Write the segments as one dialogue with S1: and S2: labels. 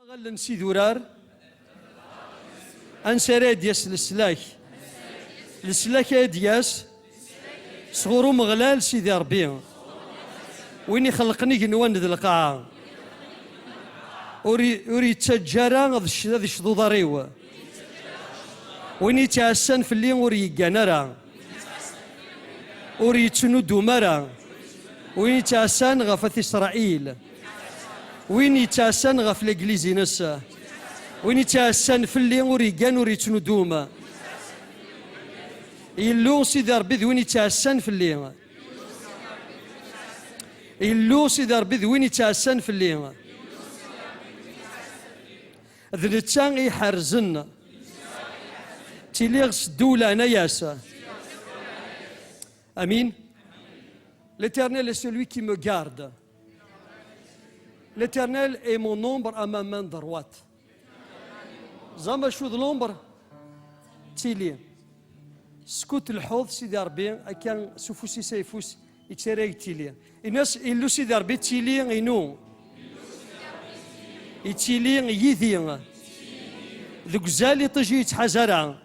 S1: غلن سيد ورار أنسري دياس السلاك دياس صغرو مغلال سيدي ربي وين يخلقني جنوان ذي القاعة وري تسجرا هذا الشذوذ ريو وين يتعسن في اللي وري جنرا وري تنودو مرا وين يتعسن غفث إسرائيل وين يتعسن غف الإنجليزي نسا وين يتعسن في اللي وري جان وري تنودوما يلو سيدي ربي وين يتعسن في اللي يلو سيدي ربي وين يتعسن في اللي ذلتان يحرزن تيليغس الدولة أنا ياسا Amin. L'Éternel est celui qui me garde. L'Éternel est mon ombre à ma main droite. زعما شو ذا الأمبر تيلي سكوت الحوض سيدي ربي كان سفوسي سيفوس يتسرى تيلي الناس إلو سيدي ربي تيلي إنو يتيلي يذي ذوك زالي تجي يتحزرا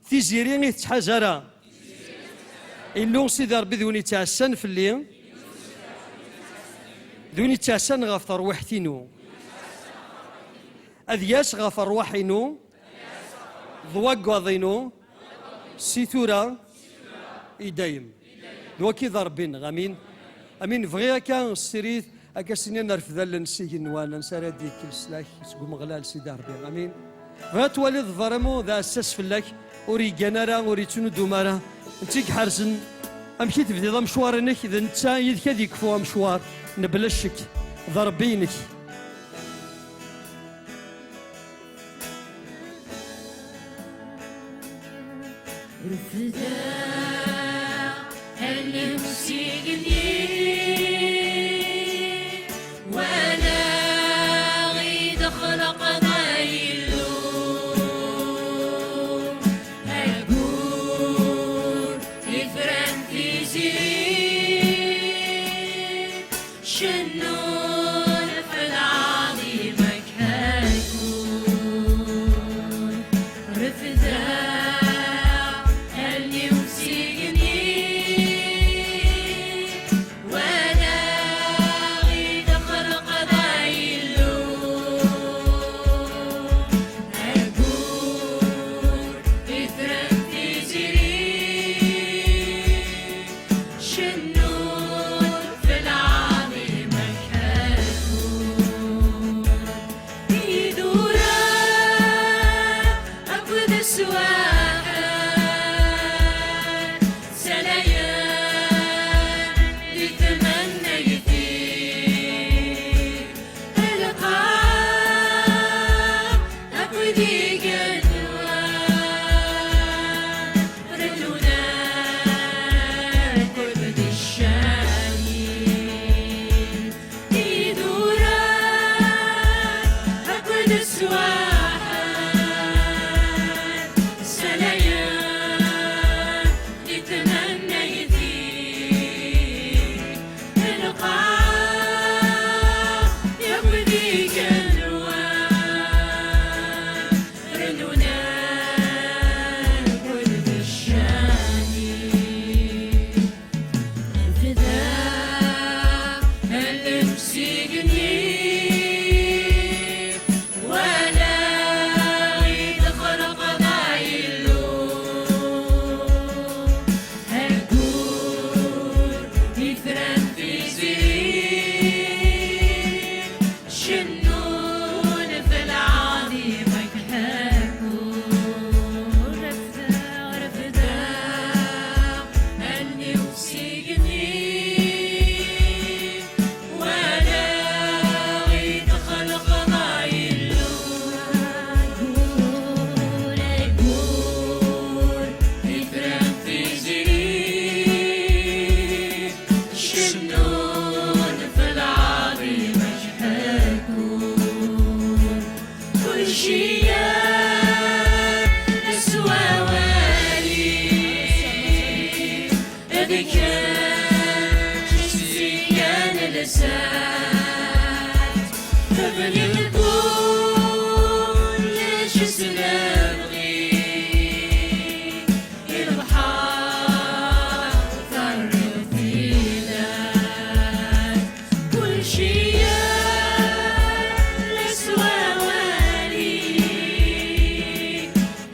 S1: تيزيرين يتحزرا إلو سيدي ربي ذوني تعسن في الليل ذوني تعسن غف تروحتينو أذياس غف أرواحينو ضواق وضينو سيتورا إدايم دوكي ضربين غامين أمين فغيا كان السريث أكا سنين نرفذ لنسيجن وانا نسارة ديك السلاح سقوم غلال سيدي ربي غامين فغات والد ضرمو ذا أساس فلاك أوري جنارا أوري تنو دومارا انتيك حرزن أمشي تبدي ضا مشوار انك إذا نتا يدك هذيك فوا مشوار نبلشك ضربينك
S2: رفدا اللي مسيقني وانا غيد خلق ضايلو هالقول يفرن في زين شنون في العظيمك هالقول رفدا تبني الكون ليش سنبغي البحر ثر فينا كل شي لسوى والي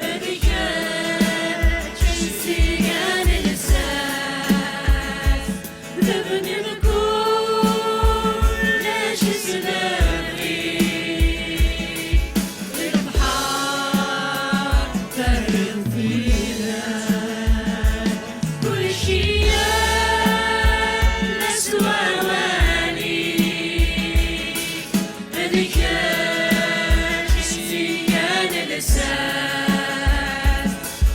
S2: بك سيان الاساس تبني الكون ليش سنبغي البحر ثر فينا كل شي لسوى والي بك سيان الاساس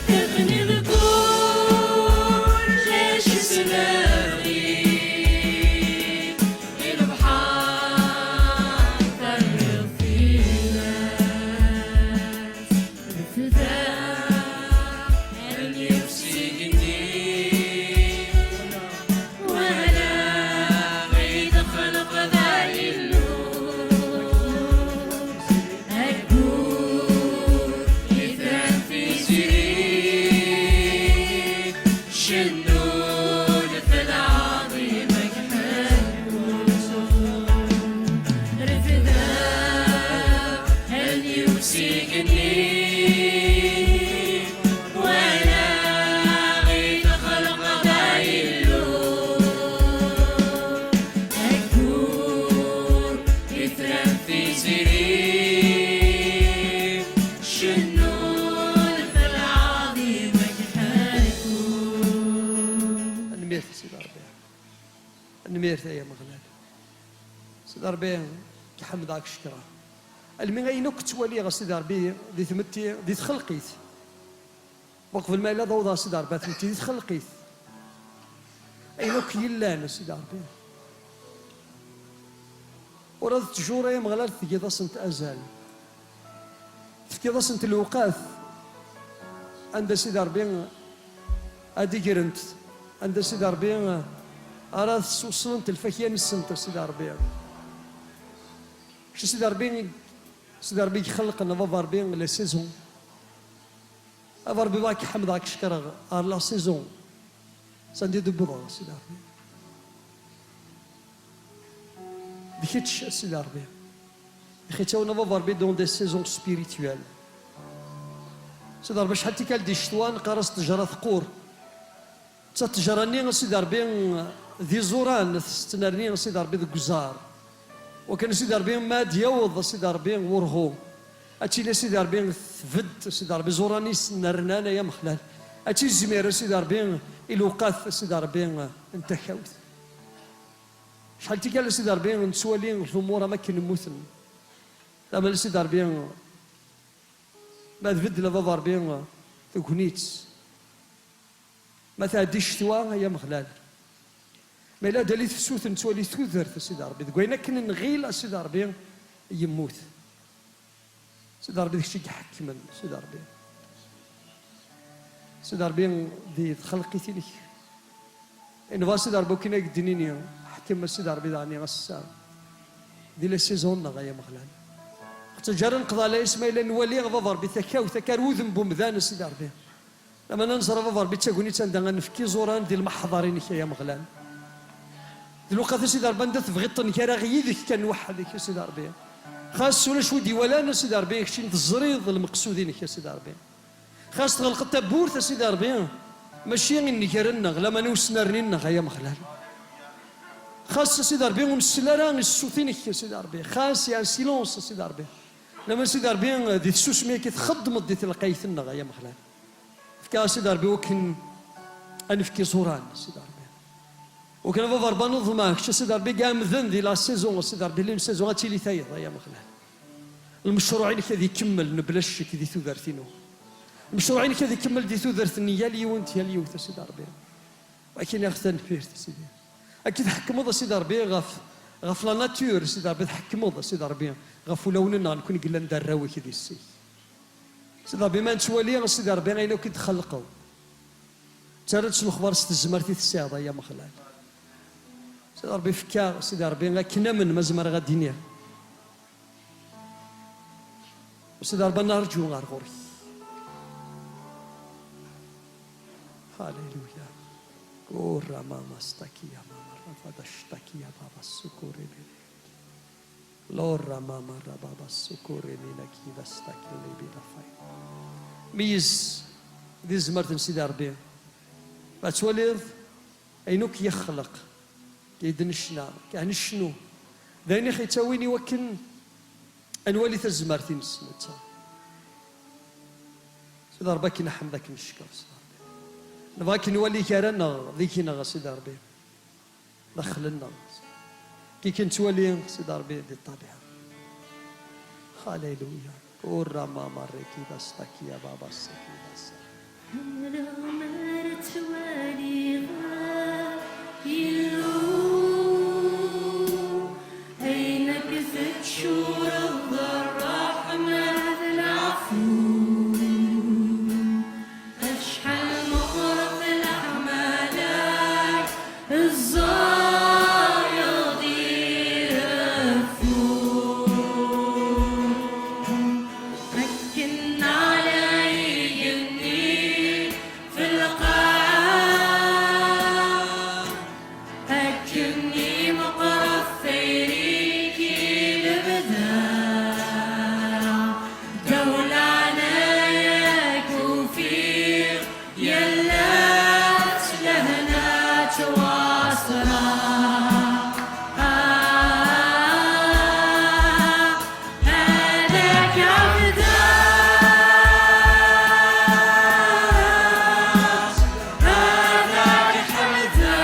S2: تبني الكون ليش سنبغي البحر ثر فينا الفداء اللي يفسقني ولا عيد خلق ذا اللون أكون إثرا في سرير شنون في العظيم يحبون الفداء اللي يفسقني ولا عيد خلق ذا اللون أكون إثرا في سرير شنون في العظيم يحبون
S1: النمير سيدي ربي النمير يا مغلال سيدي ربي كحمدك شكرا المين اينوك توالي سيدي ربي دي ثمتي دي تخلقيت وقف الماء ضوضا سيدي ربي ثمتي دي تخلقيت اينوك يلان سيدي ربي وراد تجورة يا مغلال تجي سنت ازال تجي سنت الوقاث عند سيدي ربي ادي جرنت عند سيدي ربي أراد وصلت الفكيان السنتر سيدي ربي شو سيدي ربي يخلق لنا بابا ربي لا سيزون بابا ربي باك حمدك شكرا لا سيزون سندي دبضة سيدي ربي ديكيتش سيدي ربي ديكيتشاونا بابا ربي دون دي سيزون سبيريتوال سيدي ربي شحال تيكال دي شتوان قارس تجرى ثقور تجراني سيدي ربي ذي زوران تستنرني سيدي ربي ذي قزار وكان سيدي ربي ما ديوض سيدي ربي ورهو اتي لا سيدي ربي ثفد سيدي ربي زوراني سنرنانا يا مخلال اتي الزمير سيدي ربي الوقاث سيدي ربي انت حوث شحال تيكال سيدي ربي نسوالي الامور ما كنموثن لما سيدي ربي ما ثفد لبابا ربي تكونيت ما تعديش شتوا يا مخلال ما لا دالي تسوث نتولي ثوثر سيدي ربي دقينا كنا نغيل سيدي ربي يموت سيدي ربي داكشي كيحكمن سيدي ربي سيدي ربي دي خلقيتي لك ان سيدي ربي كنا قدنيني حكم سيدي ربي داني غسام دي لا سيزون يا مخلال حتى جار نقضى على اسماعيل نولي غضب ربي ثكاو ثكار وذنب بمذان سيدي ربي لما ننظر بابا ربي تاكوني تندغ نفكي زوران ديال المحضرين يا مغلان دلوقتي سيدي ربي ندث بغيطن كرا غيدك كان وحدك يا سيدي ربي خاص ولا شو دي ولا سيدي ربي كشي الزريض المقصودين يا سيدي ربي خاص تغلق التبورث يا سيدي ربي ماشي اني كرنغ لما نوسنا رنينغ يا مغلان خاص سيدي ربي ومسلارا السوثين يا سيدي ربي خاص يا سيلونس سيدي ربي لما سيدي ربي دي السوسميه كتخدم دي تلقايثنا يا مغلان فكا سيدي ربي وكن انفكي زوران سيدي ربي وكان بابا ربي نظمه كشا سيدي ربي كاع مذن دي لا سيزون سيدي ربي اللي سيزون غاتي لي ثايض يا مغلان المشروعين كذا يكمل نبلاش كذا ثوثرتينو المشروعين كذا يكمل دي ثوثرتني يا اليونت يا اليوت سيدي ربي ولكن يا اختي نفيرت سيدي اكيد حكموا سيدي ربي غف لا ناتور سيدي ربي تحكموا سيدي ربي غف لوننا نكون قلنا ندراوي كذا السي سيدي ربي ما نتوالي سيدي ربي غير كي تخلقوا تارت الخبر ست الزمرتي الساعه يا مخلال سيدي ربي فكا سيدي ربي كنا من مزمر غادينيا وسيدي ربي نرجو غار غوري. هاليلويا. كورا ماما استكي يا ماما رفض اشتكي يا بابا السكوري بيلي. لورا ماما بابا السكوري مينكي بستكي اللي بيرفاي. ميز ذي زمرت سيدي ربي. بتولد أينوك يخلق كيدنشنا كهنشنو ذاني خي تاويني وكن أنوالي تزمرتين سنتا سيدي ربي كي نحمد ذاك نشكر نبغاك نولي كارنا ذيكينا سيدي ربي دخلنا كي كنت ولي سيدي ربي دي الطبيعة. هاليلويا ورا ماما ريكي بستكي يا بابا السكي بس
S2: مرت وليغا يلو عينك فتشور الرحمة العفو أشحال مغرق الأعمالك الزايد يهفو مكن علي إني في القاع أكني مقرف ثيريكي الإبداع دولة عنايك وفيق يلات لهنات واسرع هذاك عبدات هذاك حمدات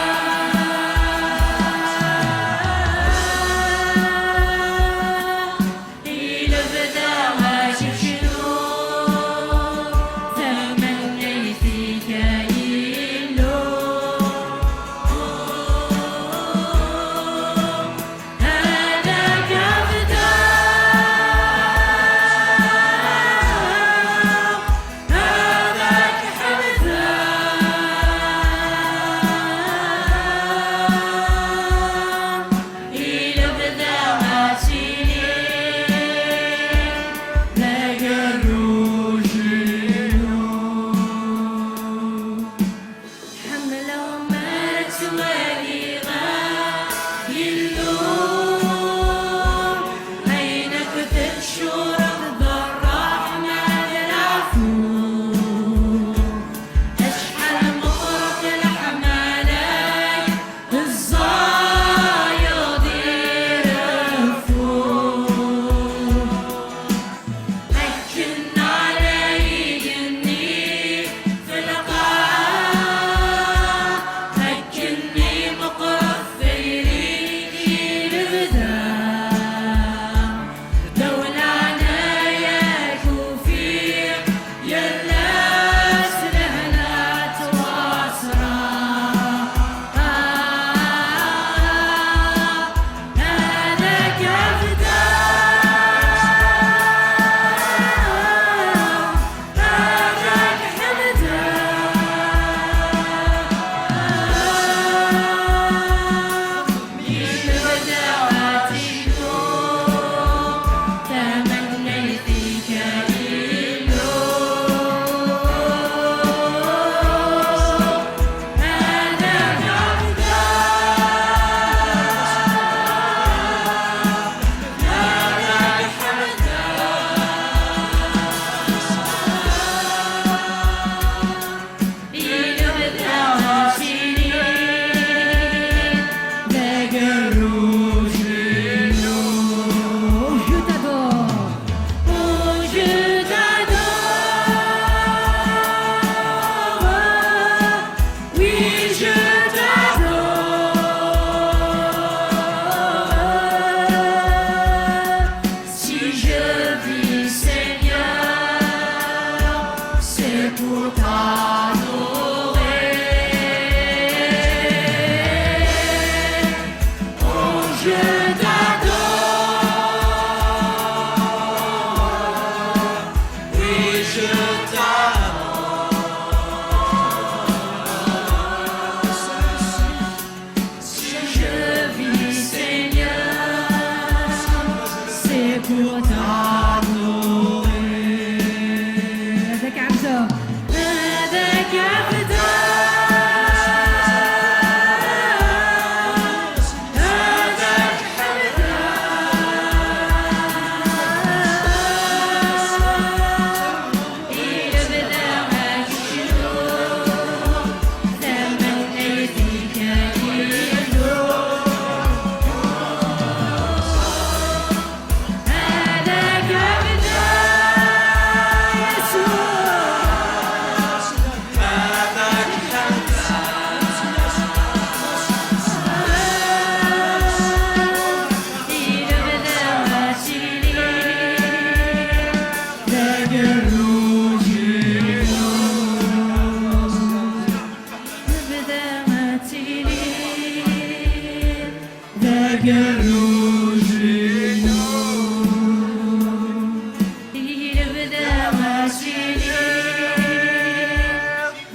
S2: يبدا ماشيني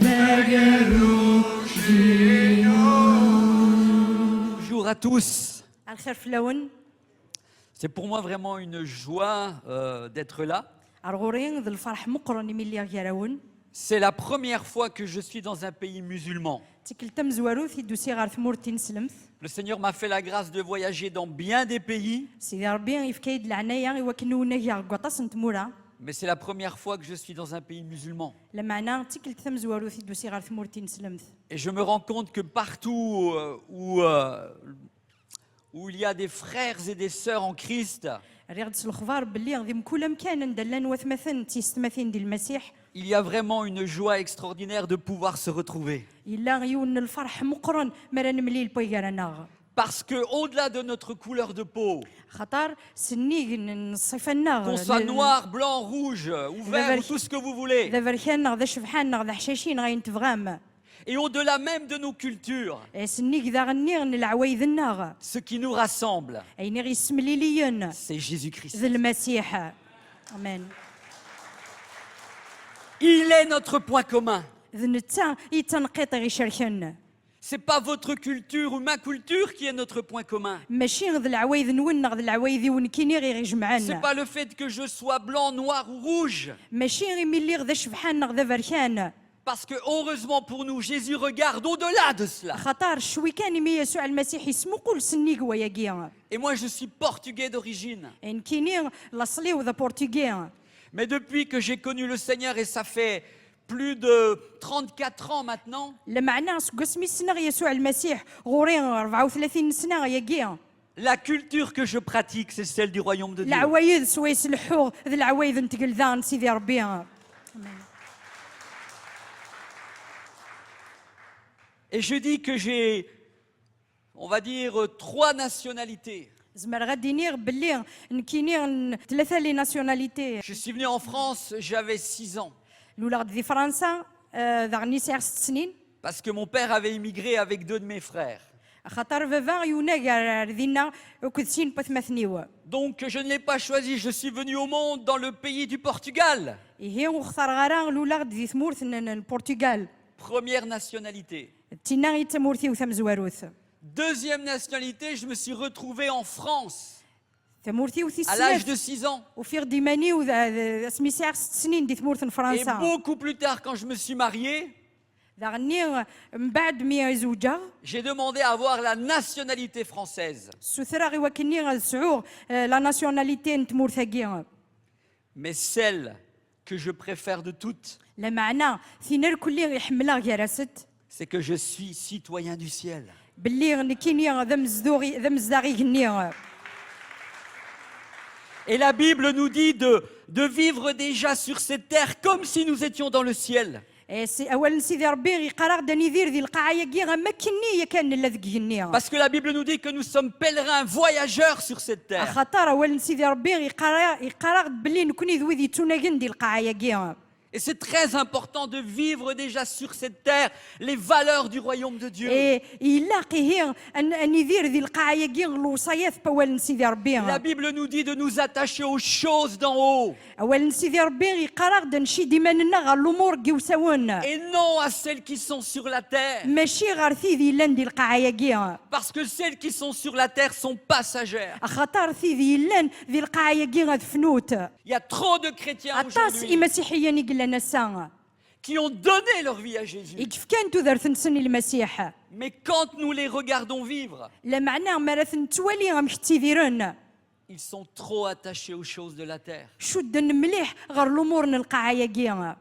S2: بقروش
S3: Bonjour à tous.
S4: الخير في اللون
S3: C'est pour moi vraiment une joie d'être là.
S4: أرغورين ذي الفرح مقرن ملي غيراون
S3: C'est la première fois que je suis dans un pays musulman.
S4: تكلتم زوارو في دوسي غار ثمورتين سلمث
S3: Le Seigneur m'a fait la grâce de voyager dans bien des pays,
S4: سيدي ربي يفكايد العناية يوكنونا هي قطاس نتمورا
S3: mais c'est la première fois que je suis dans un pays musulman.
S4: لمعنا تكلتم زوارو في دوسي غار ثمورتين سلمث
S3: Et je me rends compte que partout où il y a des frères et des sœurs en Christ,
S4: ريغد الخبار باللي غادي كل مكان ندلان وثمثن تيستمثين ديال المسيح
S3: il y a vraiment une joie extraordinaire de pouvoir se retrouver.
S4: إلا غيون الفرح مقرن مرا نملي البيغارانا
S3: Parce que au-delà de notre couleur de peau,
S4: خطر سنيق نصيفنا
S3: qu'on soit noir, blanc, rouge, ou vert, ou tout ce que vous voulez,
S4: ذا بركان غدا شبحان غدا حشاشين غاينتفغام
S3: et au-delà même de nos cultures,
S4: سنيق ذا غنيغ العوايذنا
S3: ce qui nous rassemble,
S4: أين غيسمليليون
S3: c'est Jésus-Christ.
S4: ذا المسيح امين
S3: Il est notre point commun.
S4: ذا نتا يتنقيط غيشاركن
S3: C'est pas votre culture ou ma culture qui est notre point commun.
S4: ماشي غد العوايذ نون غد العوايذ ونكيني غير
S3: C'est
S4: يجمعنا
S3: pas le fait que je sois blanc, noir ou rouge.
S4: ماشي غير ملي غدا شبحان غدا بركان
S3: Parce que heureusement pour nous, Jésus regarde au-delà de cela.
S4: خطر شوي كان مي يسوع المسيح يسمو كل سنيق وياكيا
S3: Et moi, je suis portugais d'origine.
S4: ان كيني لاصلي وذا بورتوغي
S3: Mais depuis que j'ai connu le Seigneur, et ça fait plus de 34 ans maintenant,
S4: لمعنا سكسمي السنة يسوع المسيح غورين 34 سنة ياكيا
S3: la culture que je pratique, c'est celle du royaume de Dieu.
S4: العوايذ سويس الحوغ ذا العوايذ نتقل ذان سيدي ربي
S3: Et je dis que j'ai, on va dire, 3 nationalités.
S4: زمر غادي نيغ باللي نكيني ثلاثه لي ناسيوناليتي
S3: Je suis venu en France, j'avais 6 ans.
S4: الاولى غادي في فرنسا ذا غني ساعه 6 سنين
S3: Parce que mon père avait immigré avec 2 de mes frères.
S4: خاطر فافا يونا ردينا وكدسين بثمثنيو
S3: Donc je ne l'ai pas choisi, je suis venu au monde dans le pays du Portugal.
S4: هي وختار غارا الاولى غادي ثمورث البرتغال
S3: Première nationalité.
S4: تينا غي تمورثي وثم زواروث
S3: Deuxième nationalité, je me suis retrouvé en France
S4: تمورثي وثي
S3: à l'âge de
S4: سنين
S3: 6 ans.
S4: وفي غدي ماني اسمي ساعه 6 سنين دي ثمورث
S3: Et
S4: فرنسا
S3: beaucoup plus tard, quand je me suis marié,
S4: ذا غني من بعد مي زوجا
S3: j'ai demandé à avoir la nationalité française.
S4: سوثرا غي وكني غنسعو لا ناسيوناليتي نتمورثاكي
S3: Mais celle que je préfère de toutes,
S4: لا معنى ثينر كلي يحملها غيراست
S3: c'est que je suis citoyen du ciel.
S4: باللي نكيني ذا مزداغي غني
S3: Et la Bible nous dit de vivre déjà sur cette terre comme si nous étions dans le ciel.
S4: اولا سيدي ربي يقرا داني يدير ذي القاعه كي غما كني كان لذك غني
S3: Parce que la Bible nous dit que nous sommes pèlerins, voyageurs sur cette terre.
S4: خاطر اولا سيدي ربي يقرا باللي نكوني ذوي توناكن ديال القاعه كي
S3: Et c'est très important de vivre déjà sur cette terre les valeurs du royaume de Dieu.
S4: يلاقي هي ان يدير ذي القاعه كي الوصايات اولا سيدي ربي
S3: La Bible nous dit de nous attacher aux choses d'en haut
S4: اولا سيدي ربي يقرا دنشي ديما لنا غير الامور كي وساون
S3: et non à celles qui sont sur la terre.
S4: ماشي غير ثيدي لان ديال القاعه كي
S3: Parce que celles qui sont sur la terre sont passagères.
S4: خاطر ثيدي لان ذي القاعه كي غتفنوت
S3: Il y a trop de chrétiens
S4: عطاس
S3: aujourd'hui
S4: مسيحيين يقول لنا الساعه
S3: qui ont donné leur vie à Jésus.
S4: كيف كان تدرت نسني المسيح
S3: Mais quand nous les regardons vivre,
S4: لا معناه مرات نتوالي غمشتي ديرن
S3: ils sont trop attachés aux choses de la terre.
S4: شد مليح غير الامور نلقاها كي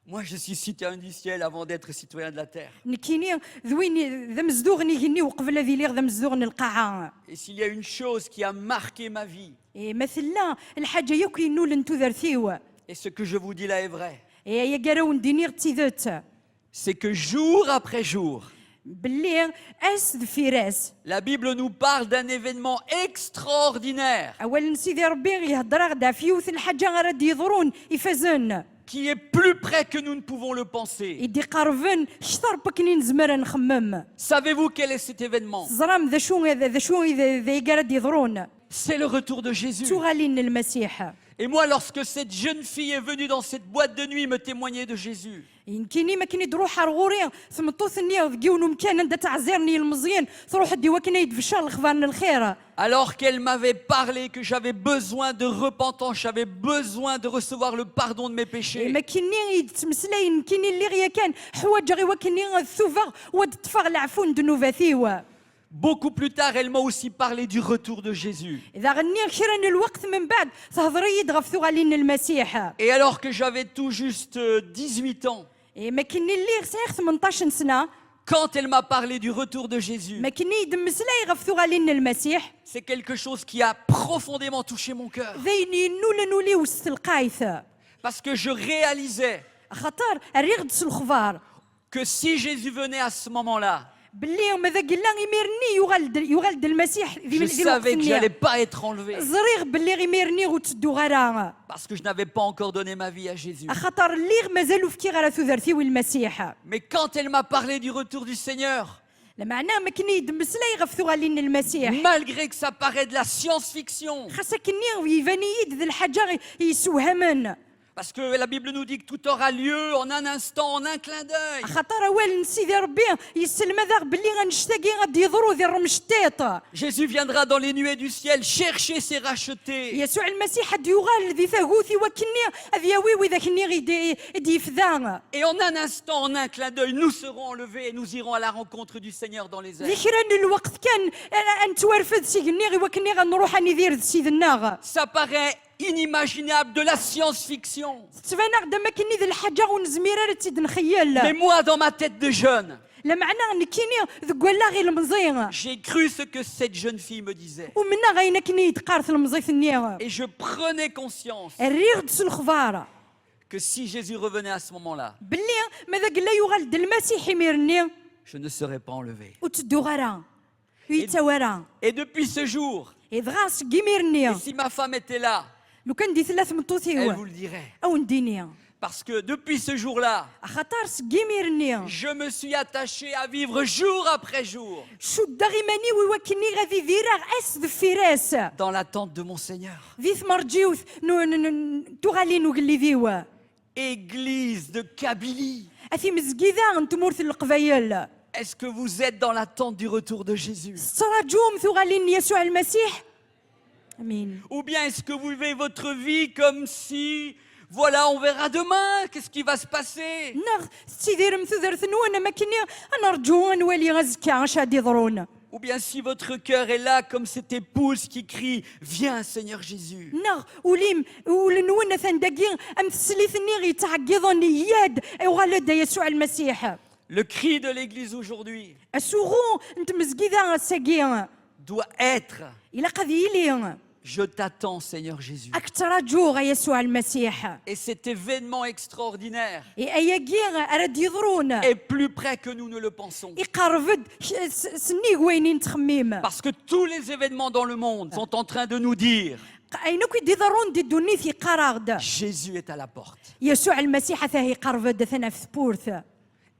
S3: Moi, je suis citoyen du ciel avant d'être citoyen de la terre.
S4: نكيني ذويني ذا مزدوغني غني وقبل ذي لي ذا مزدوغ نلقاها
S3: Et s'il y a une chose qui a marqué ma vie,
S4: مثلا الحاجه يوكي نول انتو ذرثيو
S3: et ce que je vous dis là est vrai,
S4: يا قراون دينير تيذوت
S3: c'est que jour après jour,
S4: باللي اس فراس
S3: la Bible nous parle d'un événement extraordinaire.
S4: اولا سيدي ربي يهضر غدا فيوث الحاجه غير يضرون يفزن
S3: qui est plus près que nous ne pouvons le penser.
S4: يدي قربن شطر بكني نزمر نخمم.
S3: Savez-vous quel est cet événement?
S4: زرام ذا شو ذا يقرد يضرون.
S3: C'est le retour de Jésus.
S4: شو غالين المسيح.
S3: Et moi, lorsque cette jeune fille est venue dans cette boîte de nuit me témoigner de Jésus,
S4: يمكنني ما كني تروح رغوري ثم توثني ذقيون مكان عند تعزرني المزيان تروح دي وكنا يدفشا الخبار الخير.
S3: alors qu'elle m'avait parlé que j'avais besoin de repentance, j'avais besoin de recevoir le pardon de mes péchés.
S4: ما كني يتمسلي يمكنني اللي غيا كان حوايج غي وكني الثوفا ودتفغ العفو ندنوبا ثيوا.
S3: Beaucoup plus tard, elle m'a aussi parlé du retour de Jésus.
S4: إذا غني خيرا الوقت من بعد تهضري يدغف غالين المسيح.
S3: Et alors que j'avais tout juste 18 ans,
S4: ما كني اللي صحيح 18 سنة.
S3: quand elle m'a parlé du retour de Jésus,
S4: ما كني يدمسلا يغفثو غالين المسيح.
S3: c'est quelque chose qui a profondément touché mon cœur.
S4: ذيني نولا نولي وسط القايث.
S3: Parce que je réalisais
S4: خطر الريغد الخبار.
S3: que si Jésus venait à ce moment-là,
S4: باللي ماذا قلنا يميرني يغلد المسيح
S3: je
S4: ذي
S3: savais que je n'allais
S4: الوقت
S3: pas être enlevé.
S4: زريغ باللي غيميرني وتدو غرا.
S3: Parce que je n'avais pas encore donné ma vie à Jésus.
S4: خطر اللي مازالوا في كي غرا ثوذرتي والمسيح.
S3: Mais quand elle m'a parlé du retour du Seigneur,
S4: لمعناه ما كني يدمس لا يغفثو غالين المسيح.
S3: malgré que ça paraît de la science-fiction,
S4: خاصة كني يباني يد ذي الحاجة يسوهمن.
S3: parce que la Bible nous dit que tout aura lieu en un instant, en un clin d'œil.
S4: خطر أول سيدي ربي يسلم ذاك باللي غنشتاقي غادي يضرو ذي الرمشتيط.
S3: Jésus viendra dans les nuées du ciel chercher ses rachetés.
S4: يسوع المسيح حد يغال ذي ثاغوثي وكني أذياوي وإذا كني غيدي يفذان.
S3: Et en un instant, en un clin d'œil, nous serons enlevés et nous irons à la rencontre du Seigneur dans les airs.
S4: ذكرا الوقت كان أنتوارفد سيغني وكني غنروح ندير سيدنا.
S3: Ça paraît inimaginable, de la science-fiction.
S4: تفانا قدام كني ذي الحاجة ونزميرة تيد نخيل.
S3: Mais moi, dans ma tête de jeune,
S4: لمعنى نكيني ذقولا غير المزيغ.
S3: j'ai cru ce que cette jeune fille me disait.
S4: ومنا غاينا كني يتقارث المزيث النيغ.
S3: Et je prenais conscience
S4: الريغ دس الخبار.
S3: que si Jésus revenait à ce moment-là,
S4: باللي ماذا قال لا يغال المسيح يميرني
S3: je ne serais pas enlevé.
S4: وتدو غرا. ويتوارا.
S3: Et depuis ce jour,
S4: إذغاس قيميرني.
S3: et si ma femme était là,
S4: لو كان دي ثلاث
S3: elle
S4: مطوثي
S3: vous le dirait.
S4: أو نديني.
S3: Parce que depuis ce jour-là,
S4: خطر سقيميرني.
S3: je me suis attaché à vivre jour après jour
S4: شو دغيماني ويوكني غادي ذيراغ اس ذفيراس.
S3: dans l'attente de mon Seigneur.
S4: ذي ثمر جيوث تغالي نقلي ذيوا.
S3: Église de Kabylie,
S4: أثي مزقيذا انتمورث القبايل.
S3: est-ce que vous êtes dans l'attente du retour de Jésus?
S4: ستراجوم ثغالين يسوع المسيح. امين.
S3: Ou bien est-ce que vous vivez votre vie comme si, voilà, on verra demain, qu'est-ce qui va se passer?
S4: نغ ستيدير مثذر ثنونا ما كني انا رجو نولي غزكا اش غادي يضرون.
S3: Ou bien si votre cœur est là comme cette épouse qui crie, viens Seigneur Jésus.
S4: نغ وليم ولنونا ثندقي ام تسليثني غي تعقيضون ياد وغالد يسوع المسيح.
S3: Le cri de l'Église aujourd'hui
S4: السوغو انت مزقيذا ساقي
S3: doit être,
S4: الى قذيلي
S3: je t'attends Seigneur Jésus.
S4: اكثر جوغ يسوع المسيح.
S3: Et cet événement extraordinaire
S4: اياكي اراد يضرون
S3: est plus près que nous ne le pensons.
S4: يقربد سني وينين تخميم.
S3: Parce que tous les événements dans le monde sont en train de nous dire,
S4: اينوك دي ضرون دي دوني في قراغد.
S3: Jésus est à la porte.
S4: يسوع المسيح ثاهي قربد ثنا في بورث.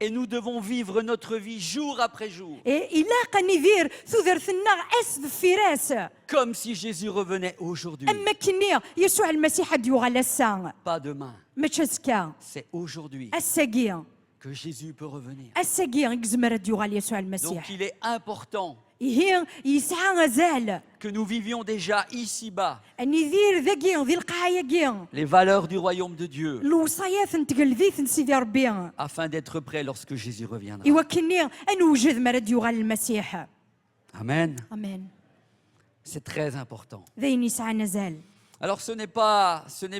S3: Et nous devons vivre notre vie jour après jour,
S4: إلا قنيذير ثوذر ثنا اس فراس.
S3: comme si Jésus revenait aujourd'hui.
S4: اما كنيا يسوع المسيح ديوغ على الساعة.
S3: Pas demain,
S4: ما تشسكا
S3: c'est aujourd'hui
S4: الساقية
S3: que Jésus peut revenir.
S4: الساقية يزمر ديوغ على يسوع
S3: Donc
S4: المسيح.
S3: il est important
S4: هي يسعى غزال
S3: que nous vivions déjà ici-bas
S4: أن يدير ذاكي ذي القاية
S3: les valeurs du royaume de Dieu,
S4: الوصايات نتقل ذي سيدي ربي.
S3: afin d'être prêts lorsque Jésus reviendra.
S4: يوكني أن وجد مرد يغال المسيح.
S3: Amen.
S4: أمين.
S3: C'est très important.
S4: ذي يسعى نزال.
S3: Alors ce n'est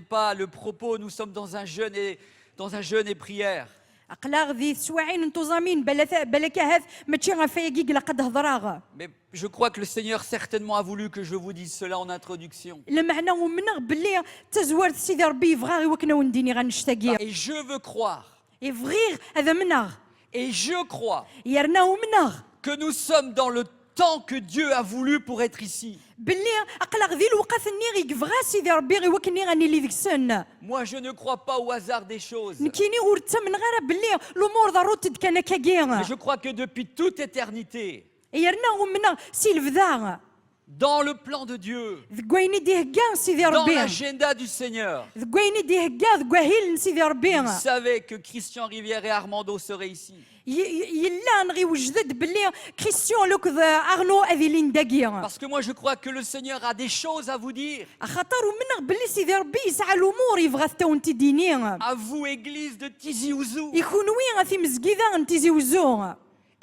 S3: pas le propos, nous sommes dans un jeûne et prière.
S4: أقلاغ ذي سواعين انتظامين بلك هذا ما تشي غفايقي لقد هضراغ.
S3: Mais je crois que le Seigneur certainement a voulu que je vous dise cela en introduction.
S4: المعنى ومنغ باللي تزور سيدي ربي يفغاغي وكنا ونديني غنشتاقي.
S3: Et je veux croire,
S4: يفغيغ هذا منغ
S3: et je crois
S4: يرنا ومنغ
S3: que nous sommes dans le temps que Dieu a voulu pour être ici.
S4: باللي اقلق ذي الوقت اني غيفغا سيدي ربي غي وكني غني لي ذيك السن
S3: Moi, je ne crois pas au hasard des choses.
S4: نكيني ورتا من غير باللي الامور ضروري تدكنا
S3: Mais
S4: كاكيا
S3: je crois que depuis toute éternité,
S4: يرنا ومنا سي الفدا
S3: dans le plan de Dieu,
S4: ذكويني ديه كاع سيدي
S3: dans
S4: ربي
S3: l'agenda du Seigneur,
S4: ذكويني ديه كاع ذكواهيل سيدي ربي
S3: vous savez que Christian Rivière et Armando seraient ici.
S4: يلا نغي وجدد باللي كريستيان لوك ارنو اذيلين داكيا
S3: Parce que moi, je crois que le Seigneur a des choses à vous dire.
S4: خاطر ومنا باللي سيدي ربي يسعى الامور يبغى تاونتي ديني
S3: À vous, église de Tizi Ouzou.
S4: يكون وين في مزكيده انتي وزو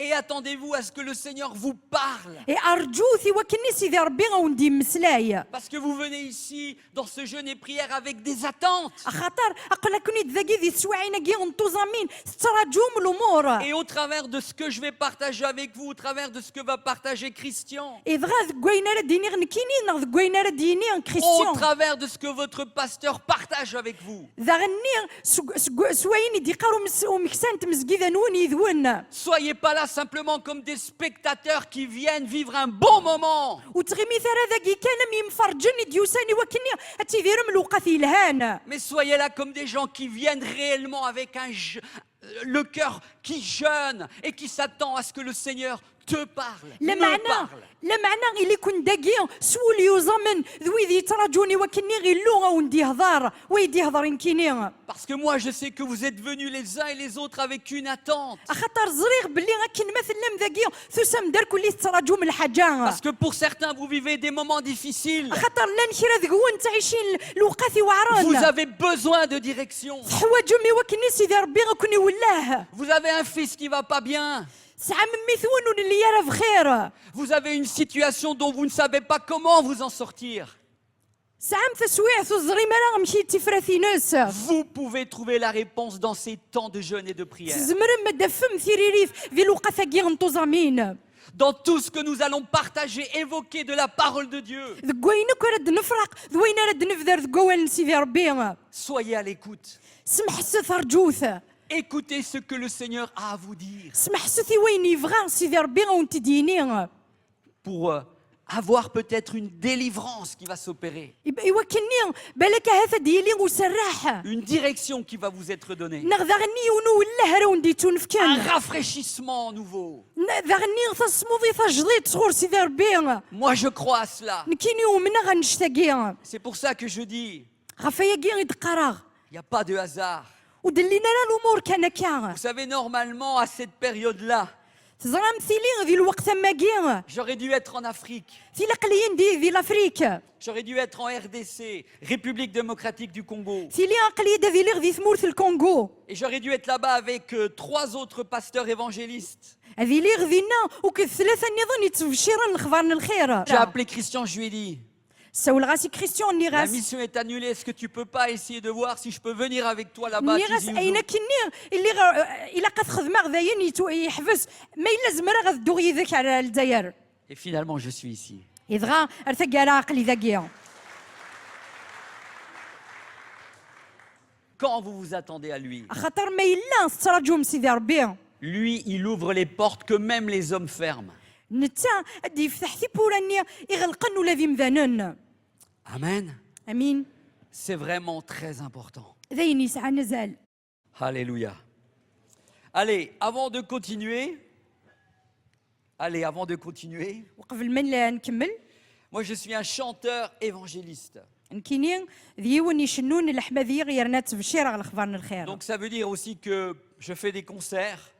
S3: Et attendez-vous à ce que le Seigneur vous parle.
S4: ارجوثي وكني سيدي ربي غوندي مسلاي
S3: Parce que vous venez ici, dans ce jeûne et prière, avec des attentes.
S4: خاطر اقلا كوني تذاكي ذي سواعينا كي انتظامين تراجوم الامور
S3: Et au travers de ce que je vais partager avec vous, au travers de ce que va partager Christian,
S4: اذا ذكوينا راه ديني غنكيني نغ ذكوينا راه ديني
S3: au
S4: كريستيان
S3: travers de ce que votre pasteur partage avec vous,
S4: ذا غني سوايني دي قارو ومكسان تمزكيده نون يذون
S3: soyez pas là simplement comme des spectateurs qui viennent vivre un bon moment.
S4: وتغمي ثرى ذاكي كان مي مفرجني ديوساني وكني اتيديرم الوقت الهان
S3: Mais soyez là comme des gens qui viennent réellement avec le cœur qui jeûne et qui s'attend à ce que le Seigneur te parle.
S4: لا
S3: me
S4: معنى
S3: parle.
S4: لا معنى اللي كون داكي سولي وزمن ذوي ذي تراجوني وكني غير اللغه وندي هضار ويدي هضرين كيني
S3: Parce que moi, je sais que vous êtes venus les uns et les autres avec une attente.
S4: خاطر زريغ باللي غاكن مثلا ذاكي ثسام دار كل تراجو من الحاجه
S3: Parce que pour certains, vous vivez des moments difficiles.
S4: خاطر لا نشرا ذكوان تعيشين الوقات
S3: Vous
S4: وعران
S3: avez besoin de direction.
S4: حواجو مي وكني سيدي ربي غاكوني ولاه
S3: Vous avez un fils qui va pas bien.
S4: ساعه من مثون اللي يرى بخير
S3: Vous avez une situation dont vous ne savez pas comment vous en sortir.
S4: ساعه تسويع الزري مالا غمشي تفرثي ناس
S3: Vous pouvez trouver la réponse dans ces temps de jeûne et de prière.
S4: زمرم ما دفم ثيريريف في الوقت كي غنتوزامين
S3: Dans tout ce que nous allons partager, évoquer de la parole de Dieu.
S4: ذكوينك رد نفرق ذوينا رد نفذر ذكوان سيدي ربي
S3: Soyez à l'écoute.
S4: سمح سث رجوث
S3: Écoutez ce que le Seigneur a à vous dire
S4: سمح سثي وين يبغى سيدي ربي وانت ديني
S3: pour avoir peut-être une délivrance qui va s'opérer,
S4: ايوا كني بالك هذا ديالي وسراح
S3: une direction qui va vous être donnée,
S4: نغذغني ونو الله راه ونديتون في
S3: un
S4: كان
S3: rafraîchissement nouveau.
S4: ذغني تصمودي تجديد صغور سيدي ربي
S3: Moi, je crois à cela.
S4: نكيني ومنا غنشتاقي
S3: C'est pour ça que je dis,
S4: غفايا كي غيدقراغ
S3: il n'y a pas de hasard.
S4: ودلينا لا الامور كان كاع
S3: Vous savez, normalement, à cette période-là,
S4: تزرام ثيلي ذي الوقت ما كي
S3: j'aurais dû être en Afrique.
S4: ثيلا قليين دي لافريك
S3: J'aurais dû être en RDC, République démocratique du Congo.
S4: ثيلي قليين ذي لي غدي ثمورث الكونغو
S3: Et j'aurais dû être là-bas avec 3 autres pasteurs évangélistes.
S4: هذه لي غدينا وكثلاثه نظن يتبشرن الاخبار الخير
S3: J'ai appelé Christian, je lui ai dit,
S4: سول غاسي كريستيان ني
S3: la
S4: غاس
S3: mission est annulée, est-ce que tu peux pas essayer de voir si je peux venir avec toi là-bas à
S4: ني غاس
S3: Tizi
S4: اين
S3: Ouzou?
S4: كني اللي الا قد خدمه غداين يحبس ما الا زمرا غدو يذاك على الجزائر
S3: Et finalement, je suis ici.
S4: يدغى ارتقى عقلي ذاكيا
S3: Quand vous vous attendez à lui,
S4: خاطر ما الا استراجوم سيدي ربي
S3: lui, il ouvre les portes que même les hommes ferment.
S4: نتا ادي يفتح ثي بوراني يغلقن ولا ذي مذانن
S3: Amen.
S4: امين
S3: C'est vraiment très important.
S4: ذاين يسعى نزال
S3: Alléluia. Allez, avant de continuer,
S4: وقبل ما نكمل
S3: moi je suis un chanteur évangéliste.
S4: نكيني ذيون يشنون الحماذيه غيرنا تبشير على اخبارنا الخير
S3: Donc ça veut dire aussi que je fais des concerts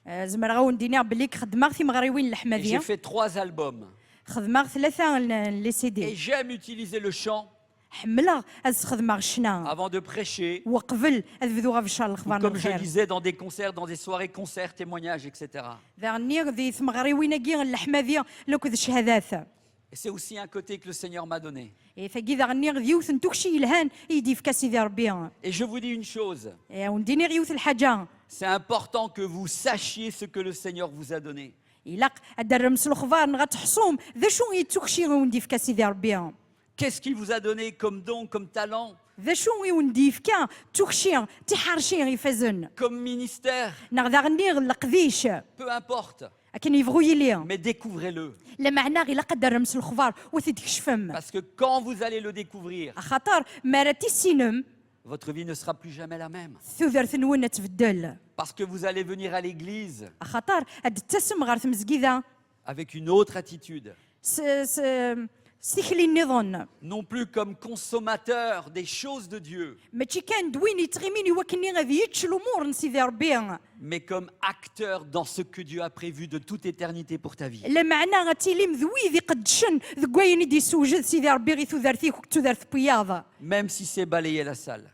S4: زمر غاون دينا بليك خدمه في مغريوين
S3: et j'ai
S4: الحماذيه
S3: fait 3 albums.
S4: خدمه ثلاثه لي سي
S3: Et
S4: دي
S3: j'aime utiliser le chant
S4: حمله از خدمه الشنا
S3: avant de prêcher,
S4: وقبل اذبذوها بشار
S3: ou
S4: الاخبار
S3: comme je
S4: الخير
S3: disais dans des concerts, dans des soirées concerts, témoignages, etc.
S4: ذاني ذي مغريوين كي الحماذيه لو كذ شهادات
S3: Et c'est aussi un côté que le Seigneur m'a donné.
S4: فكي ذاني غيوث نتوكشي الهان يدي في كاسي ربي
S3: Et je vous dis une chose,
S4: ونديني غيوث الحاجه
S3: c'est important que vous sachiez ce que le Seigneur vous a donné.
S4: إلا الدرمس الأخبار غتحصوم ذا شو يتوكشي وندي في كاسي ربي
S3: Qu'est-ce qu'il vous a donné comme don, comme talent,
S4: ذا شو وندي في كا توكشي تحرشي يفزن
S3: comme ministère?
S4: نغدا غني القديش
S3: Peu importe.
S4: لكن يبغوا لي
S3: mais découvrez-le.
S4: لا معنى غير قدر رمس الخبار وتدكشفم
S3: Parce que quand vous allez le découvrir,
S4: خاطر ما راتي السينم
S3: votre vie ne sera plus jamais la même.
S4: ثوذر ثنون تبدل
S3: Parce que vous allez venir à l'église
S4: خاطر هاد التسم غير تمزكيدا
S3: avec une autre attitude.
S4: سيخلي النظام
S3: Non plus comme consommateur des choses de Dieu,
S4: ماشي كان دوين يتغيمين يوكني غادي يتش الامور نسيدي ربي
S3: mais comme acteur dans ce que Dieu a prévu de toute éternité pour ta vie.
S4: لا معنى غتيلي مذوي ذي قدشن ذكوايني دي سوجد سيدي ربي غي ثوذرتيك وكتوذرت بياض
S3: Même si c'est balayer la salle.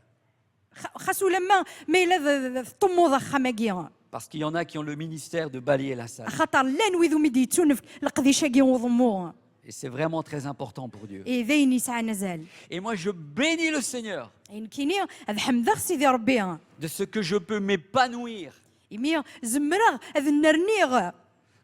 S4: خاصو لما ما الا طموضه خماكي
S3: Parce qu'il y en a qui ont le ministère de balayer la salle.
S4: خاطر لا نويذو ميدي تونف لقديشاكي وضمو
S3: Et c'est vraiment très important pour Dieu.
S4: اي ذاين يسعى نزال
S3: Et moi, je bénis le Seigneur
S4: يمكنني هذا حمدغ سيدي ربي
S3: de ce que je peux m'épanouir
S4: يمي زمرغ هذا النرنيغ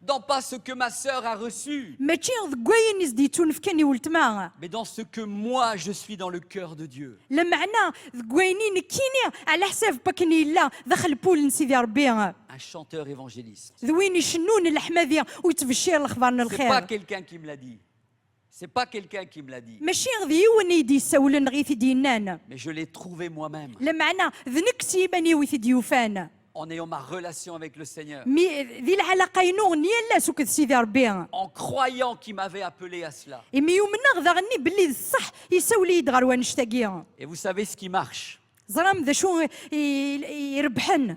S3: dans pas ce que ma sœur a reçu,
S4: ماشي ذكواين يزدي تونف كاني ولتما
S3: mais dans ce que moi, je suis dans le cœur de Dieu.
S4: لا معنى ذكوايني نكيني على حساب باكني لا دخل بول سيدي ربي
S3: Un chanteur évangéliste.
S4: ذوين يشنون الحمادية ويتبشر الاخبار
S3: C'est pas
S4: الخير
S3: quelqu'un qui me l'a dit. C'est pas quelqu'un qui me l'a dit.
S4: ماشي غذي وني يسولن غي في دينان
S3: Mais je l'ai trouvé moi-même
S4: لا معنى ذنك سيباني ويث ديوفان
S3: en ayant ma relation avec le Seigneur,
S4: مي ذي العلاقة ينوغ لا سوك سيدي ربي
S3: en croyant qu'il m'avait appelé à cela.
S4: إمي يومنا غدا غني باللي الصح يسولي يدغر ونشتاقي
S3: Et vous savez ce qui marche,
S4: زرام ذا شو يربحن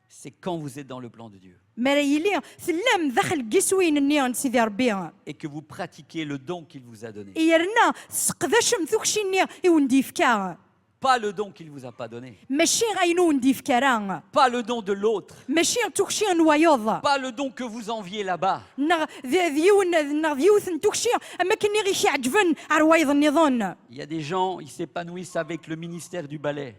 S3: c'est quand vous êtes dans le plan de Dieu
S4: ما يلي سلام دخل قسوين النيان سيدي ربي
S3: et que vous pratiquez le don qu'il vous a donné.
S4: يرنا سقداش مثوكشي النيا يوندي فكا
S3: Pas le don qu'il vous a pas donné.
S4: ماشي غاينو ندي فكارا
S3: Pas le don de l'autre.
S4: ماشي توكشي نوايض
S3: Pas le don que vous enviez là-bas.
S4: ذيوث توكشي اما كني غي شي عجبن عروايض النظام
S3: Il y a des gens, ils s'épanouissent avec le ministère du ballet.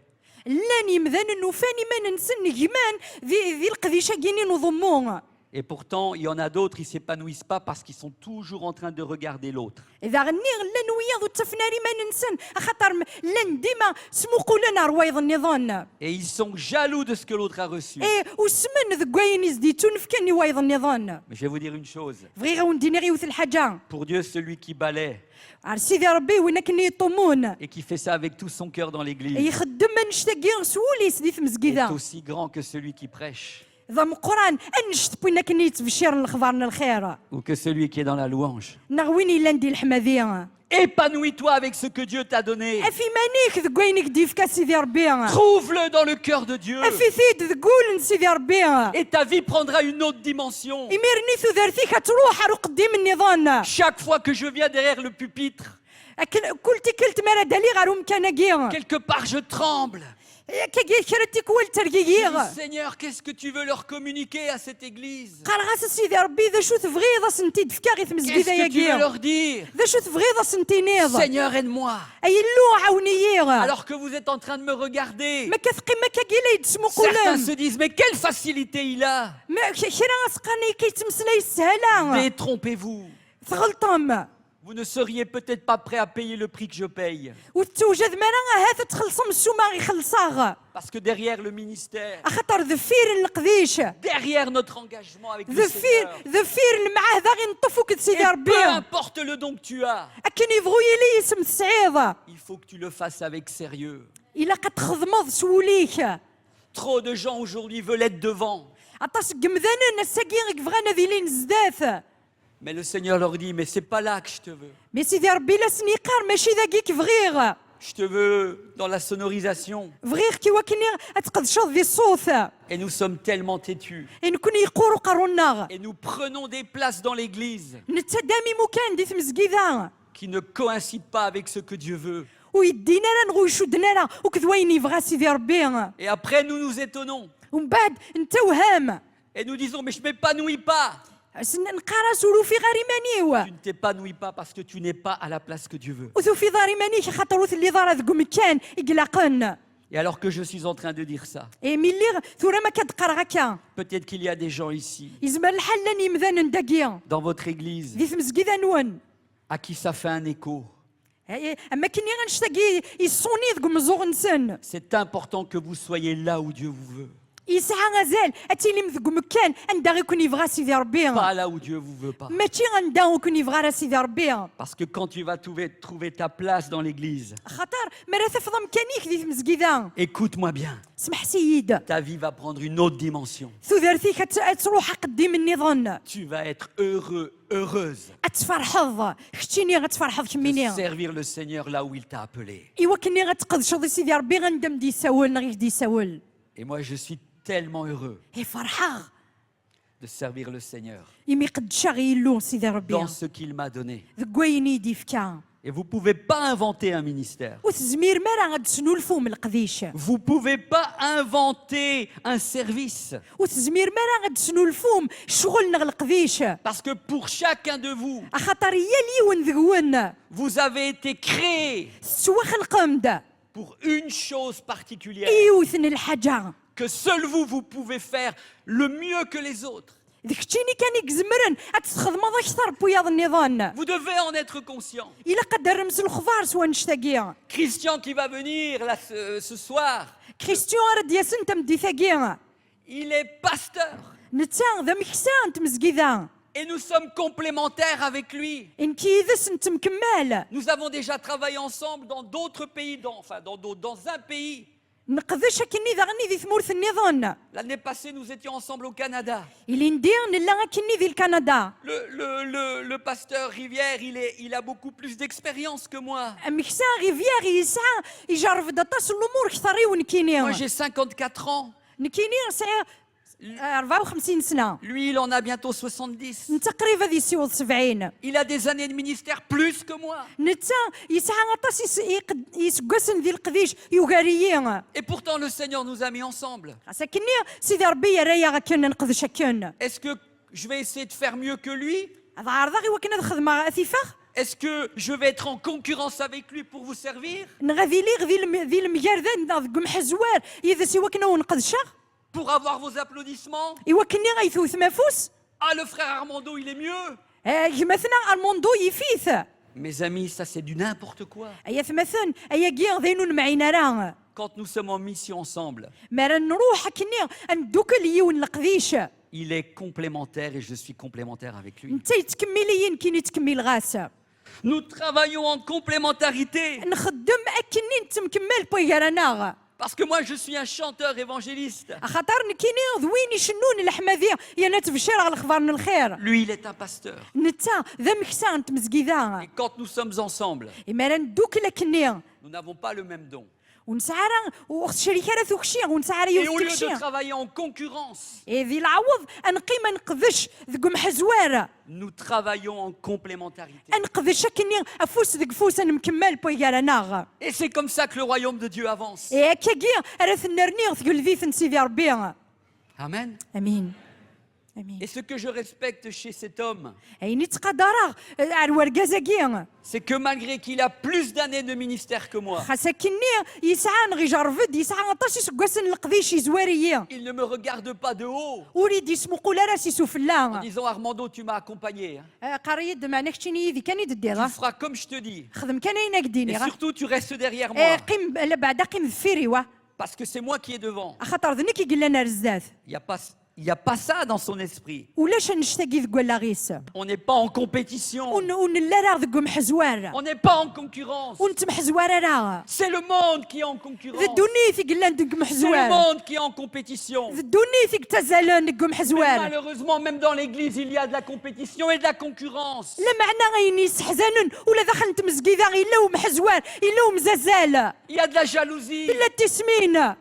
S4: لاني مذان انه فاني ما ننسن جمان ذي القذيشه كيني نضمون
S3: Et pourtant, il y en a d'autres, ils ne s'épanouissent pas parce qu'ils sont toujours en train de regarder l'autre.
S4: اذا غني لان وياض تفناري ما ننسن خاطر لان ديما سموقو لنا روايض النظام
S3: Et ils sont jaloux de ce que l'autre a reçu.
S4: ايه وسمن ذكواين يزديتون في كاني وايض النظام
S3: Mais je vais vous dire une chose.
S4: بغي غونديني غيوث الحاجه
S3: Pour Dieu, celui qui balaie
S4: عار سيدي ربي وين كني يطمون
S3: et qui fait ça avec tout son cœur dans l'église
S4: يخدم من نشتاقي سولي سدي في
S3: est
S4: مسكيده
S3: aussi grand que celui qui prêche
S4: ذا قران انشت بوين كني يتبشر الاخبار الخير
S3: ou que celui qui est dans la louange.
S4: نغويني لاندي الحماديه
S3: Épanouis-toi avec ce que Dieu t'a donné.
S4: افي مانيك ذكوينك ديفكا سيدي ربي
S3: Trouve-le dans le cœur de Dieu.
S4: افي ثيد ذكول سيدي ربي
S3: Et ta vie prendra une autre dimension.
S4: يميرني ثوذرتي كتروح رو قدام النظام
S3: Chaque fois que je viens derrière le pupitre,
S4: كلتي كلت مرا دالي غارو مكاناكي
S3: quelque part je tremble.
S4: كي كرتي كوال
S3: Je
S4: تركيكي
S3: dis, Seigneur, qu'est-ce que tu veux leur communiquer à cette église?
S4: قال غاس سيدي ربي ذا شو تبغي ذا سنتي دفكا غي في
S3: Qu'est-ce
S4: مسكيده
S3: que tu veux
S4: ياكي
S3: leur dire?
S4: ذا شو تبغي ذا سنتي نيض
S3: Seigneur, aide-moi.
S4: اي لو عاوني
S3: Alors que vous êtes en train de me regarder,
S4: ما كثقي ما كاكيلا يتسمو
S3: certains
S4: قولام
S3: se disent, mais quelle facilité il a!
S4: ما كرا سقاني كيتمسلاي السهله
S3: Détrompez-vous.
S4: تغلطم
S3: Vous ne seriez peut-être pas prêt à payer le prix que je paye.
S4: وتوجد مرا هذا تخلصم السوما يخلصاغ
S3: Parce que derrière le ministère,
S4: خاطر ذفير القذيش
S3: derrière notre engagement avec le
S4: ذفير
S3: Seigneur,
S4: ذفير معاه ذا غي نطفوك سيدي
S3: et
S4: ربي
S3: peu importe le don que tu as,
S4: اكن يبغوا يلي اسم السعيد
S3: il faut que tu le fasses avec sérieux.
S4: الا كتخدمض سوليك
S3: Trop de gens aujourd'hui veulent être devant.
S4: عطاس قمذانا الساكين بغانا ذيلين زداث
S3: Mais le Seigneur leur dit, mais c'est pas là que je te veux.
S4: مي سيدي ربي لا سنيقار ماشي ذاكيك فغيغ
S3: Je te veux dans la sonorisation.
S4: فغيغ كي وكني اتقدشوض ذي الصوت
S3: Et nous sommes tellement têtus.
S4: ان كون يقورو قرونا
S3: Et nous prenons des places dans l'église
S4: نتدامي مكان دي مسكيده
S3: qui ne coïncident pas avec ce que Dieu veut.
S4: ويدينا نغو يشدنا لا وكذوين يبغى سيدي ربي
S3: Et après, nous nous étonnons.
S4: ومن بعد انت وهام
S3: Et nous disons, mais je ne m'épanouis pas.
S4: نقرا سولو في غاري مانيو
S3: Tu ne t'épanouis pas parce que tu n'es pas à la place que Dieu veut.
S4: وثو في داري مانيك خاطر وث اللي دار ذكو مكان يقلقن
S3: Et alors que je suis en train de dire ça,
S4: اي ملي ثورا ما كتقرا هكا
S3: peut-être qu'il y a des gens ici,
S4: يزمر الحال لاني مذان نداكيا
S3: dans votre église,
S4: ذي مسكيده نون
S3: à qui ça fait un écho.
S4: اما كني غنشتاقي يصوني ذكو مزوغ نسن
S3: C'est important que vous soyez là où Dieu vous veut.
S4: يسعى غزال اتيلي مذق مكان عندها غيكون يبغى سيدي ربي
S3: pas là où Dieu vous veut pas.
S4: ماشي عندها غيكون يبغى راه سيدي ربي
S3: Parce que quand tu vas trouver ta place dans l'église,
S4: خاطر مرة تفضى مكانيك ذي المسجدة
S3: écoute-moi bien,
S4: سمح سيد
S3: ta vie va prendre une autre dimension.
S4: ثوثرتيك تروح قديم النظام
S3: Tu vas être heureux, heureuse
S4: اتفرحض خشتيني غتفرحض
S3: de
S4: كميني
S3: servir le Seigneur là où il t'a appelé.
S4: ايوا كني غتقدشض سيدي ربي غندم دي ساول غير دي ساول
S3: Et moi, je suis tellement heureux
S4: هي فرحة
S3: de servir le Seigneur
S4: يمي قدشا غيلو سيدي ربي
S3: dans ce qu'il m'a donné.
S4: ذكويني ديفكا
S3: Et vous ne pouvez pas inventer un ministère.
S4: وتزمير ما راه غتسنو الفوم القديش
S3: Vous ne pouvez pas inventer un service.
S4: وتزمير ما راه غتسنو الفوم شغل القديش
S3: Parce que pour chacun de vous,
S4: خاطر هي ليون ذكون
S3: vous avez été créé
S4: سوا خلقمد
S3: pour une chose particulière
S4: ايوثن الحاجة
S3: que seul vous, vous pouvez faire le mieux que les autres.
S4: ذكتيني كان يكزمرن اتخدم اكثر بوياض النظام
S3: Vous devez en être conscient.
S4: الا قدر رمز الخضار سوا نشتاقيا
S3: Christian qui va venir là, ce soir,
S4: كريستيان رد ياسن تمدي ثاقيا
S3: il est pasteur.
S4: نتا ذا مكسان تمزقيدا
S3: Et nous sommes complémentaires avec lui.
S4: ان كيدس انت مكمال
S3: Nous avons déjà travaillé ensemble dans d'autres pays, dans un pays.
S4: نقدرش كني ذا غني ذي ثمورث النظام
S3: L'année passée, nous étions ensemble au Canada.
S4: اللي ندير نلا كني ذي الكندا
S3: Le pasteur Rivière, il a beaucoup plus d'expérience que moi.
S4: مكسان غيفيا يسعى يجرب دطاس الامور كثر
S3: Moi,
S4: ونكيني
S3: j'ai 54 ans.
S4: نكيني ساعه 54 سنه
S3: Lui, il en a bientôt 70.
S4: نتا قريبه ذي سيوض 70
S3: Il a des années de ministère plus que moi.
S4: نتا يسعى غطاس يسقسن ذي القديش يوغاريين
S3: Et pourtant, le Seigneur nous a mis ensemble.
S4: ساكني سيدي ربي رايا غكن نقدش كن
S3: Est-ce que je vais essayer de faire mieux que lui?
S4: هذا عرضا غي وكنا خدمه اثيفاخ
S3: Est-ce que je vais être en concurrence avec lui pour vous servir?
S4: نغادي لي ذي المجار ذا نض محزوار اذا سي وكنا ونقدشا
S3: Pour avoir vos applaudissements?
S4: ايوا كني غيثوث مافوس
S3: Ah, le frère Armando, il est mieux.
S4: مثلا الموندو يفيث
S3: Mes amis, ça c'est du n'importe quoi.
S4: ايا ثمثن ايا كيا ذينون معينا راه
S3: Quand nous sommes en mission ensemble,
S4: ما راه نروح كني ندوك ليون القديش
S3: il est complémentaire et je suis complémentaire avec lui.
S4: انت تكملين كيني تكمل غاس
S3: Nous travaillons en complémentarité
S4: نخدم اكني انت مكمل بويرانا
S3: parce que moi je suis un chanteur évangéliste.
S4: خاطر كيني ذوين يشنون الحماذيه يا نات بشير على الاخبار الخير
S3: Lui, il est un pasteur.
S4: نتا ذا مكسان تمزقيدا
S3: Et quand nous sommes ensemble,
S4: اما راه ندوك لكني
S3: nous n'avons pas le même don.
S4: ونسعى راه وقت الشركه راه ثوكشي ونسعى
S3: Et au
S4: راه
S3: lieu de
S4: يوثكشي
S3: travailler en concurrence,
S4: ذي العوض انقي ما نقذش ذك محزوار
S3: nous travaillons en complémentarité.
S4: انقذش كني افوس ذك فوس انا مكمل بويرانا
S3: Et c'est comme ça que le royaume de Dieu avance.
S4: يا كاكي راه ثنرني تقول ذي سيدي ربي
S3: Amen.
S4: امين امين
S3: Et ce que je respecte chez cet homme,
S4: ايني تقدر الورقازاكي
S3: c'est que malgré qu'il a plus d'années de ministère que moi,
S4: خاصة كني يسعى نغي جرفد يسعى غطاش يسقسن القضيش زوارية
S3: il ne me regarde pas de haut
S4: وريد يسمو قولا راسي
S3: en
S4: سفلا
S3: disant Armando, tu m'as accompagné. Hein.
S4: قريد معنا كتشيني ذي كان
S3: Tu
S4: يدير
S3: feras comme je te dis.
S4: خدم كان يناك
S3: Et
S4: ديني
S3: surtout, tu restes derrière moi.
S4: قيم بعدا قيم ذفيري وا
S3: Parce que c'est moi qui est devant.
S4: خاطر ذني كي قلنا لنا رزاز
S3: Il n'y a pas ça dans son esprit.
S4: ولاش نشتاقي ذك ولا غيس
S3: On n'est pas en compétition.
S4: ونلا راه ذك محزوار
S3: On n'est pas en concurrence.
S4: ونت محزوار راه
S3: C'est le monde qui est en concurrence.
S4: ذدوني في قلنا ذك
S3: C'est le
S4: محزوار
S3: monde qui est en compétition.
S4: ذدوني فيك تزالون ذك
S3: Mais
S4: محزوار
S3: malheureusement, même dans l'église, il y a de la compétition et de la concurrence.
S4: لا معنى غيني سحزانون ولا دخلت مسكيدا الا ومحزوار الا ومزازال
S3: Il y a de la jalousie.
S4: الا التسمين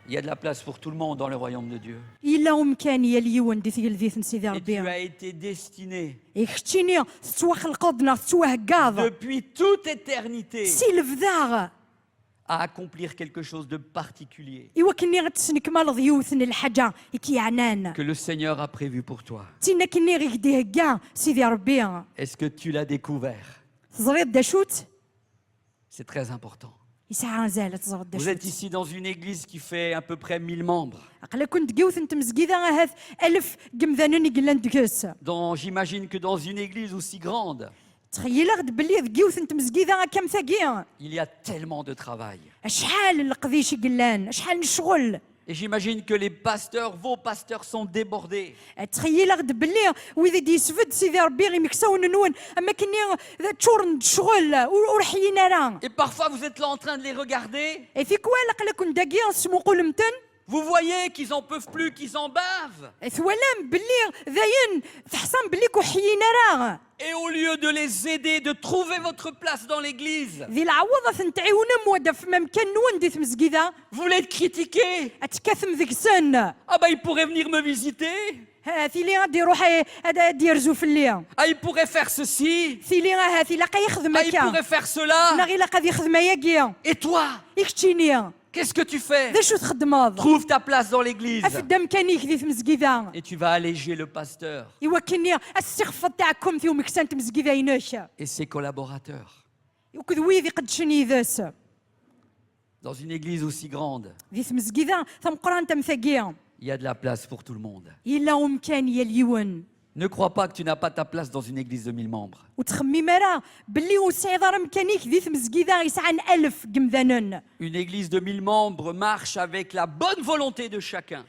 S3: Il y a de la place pour tout le monde dans le royaume de Dieu.
S4: الا ومكانيه اليوم دي ثقل ذي سيدي
S3: Et tu
S4: ربي
S3: as été destiné
S4: يختيني تسوا خلقضنا تسوا هكاض
S3: depuis toute éternité
S4: سي الفذاغ
S3: à accomplir quelque chose de particulier
S4: ايوا كني غتسنك مال ضيوثن الحاجه كي عنان
S3: que le Seigneur a prévu pour toi.
S4: تينا كني غيدي هكا سيدي ربي
S3: Est-ce que tu l'as découvert?
S4: تزريد داشوت
S3: C'est très important.
S4: يسعى زال تزريد
S3: Vous êtes
S4: داشوت
S3: ici dans une église qui fait à peu près 1000 membres.
S4: عقلا كنت قيوث انت مسكيدا هاث 1000 قمذانون يقلان دكاس
S3: J'imagine que dans une église aussi grande,
S4: تخيل غد بلي قيوث انت مسكيدا كم ثقيا
S3: il y a tellement de travail.
S4: شحال القضيش قلان شحال الشغل
S3: Et j'imagine que les pasteurs, vos pasteurs sont débordés.
S4: تخيل غد باللي واذا دي يسفد سيدي ربي غي مكساون نون اما كني تشور شغل ورحينا راه
S3: Et parfois vous êtes là en train de les regarder.
S4: في كوالق لكن داكي سموقو لمتن
S3: Vous voyez qu'ils en peuvent plus, qu'ils en bavent.
S4: ثوالام باللي ذاين تحسن باللي كحينا راه
S3: Et au lieu de les aider, de trouver votre place dans l'église,
S4: ذي العوضه ثنتعيونا مودا في مكان نون دي مسكيده
S3: vous les critiquez.
S4: اتكاثم ذيك السن
S3: Ah bah il pourrait venir me visiter.
S4: هاثي اللي غادي يروح هذا يرزو في الليل
S3: Ah il pourrait faire ceci.
S4: ثي اللي هاثي لاقا يخدم
S3: Ah il
S4: هكا
S3: pourrait faire cela.
S4: ناغي لاقا يخدم هياكيا
S3: Et toi,
S4: يكتشيني
S3: qu'est-ce que tu fais?
S4: ذا شو تخدم
S3: Trouve ta place dans l'église.
S4: افدا مكانيك ذي مسكيده
S3: Et tu vas alléger le pasteur
S4: يوكلني السقف تاعكم في مكسان تمسكيده يناش
S3: et ses collaborateurs.
S4: وكذوي ذي قدشني ذاس
S3: Dans une église aussi grande,
S4: ذي مسكيده ثم قران تمثاقيه
S3: il y a de la place pour tout le monde.
S4: إلا مكان يا اليون
S3: Ne crois pas que tu n'as pas ta place dans une église de 1000 membres.
S4: وتخمم راه باللي وسعيدار مكانيك ذي مسكيده يسعن 1000 قمذانن
S3: Une église de 1000 membres marche avec la bonne volonté de chacun.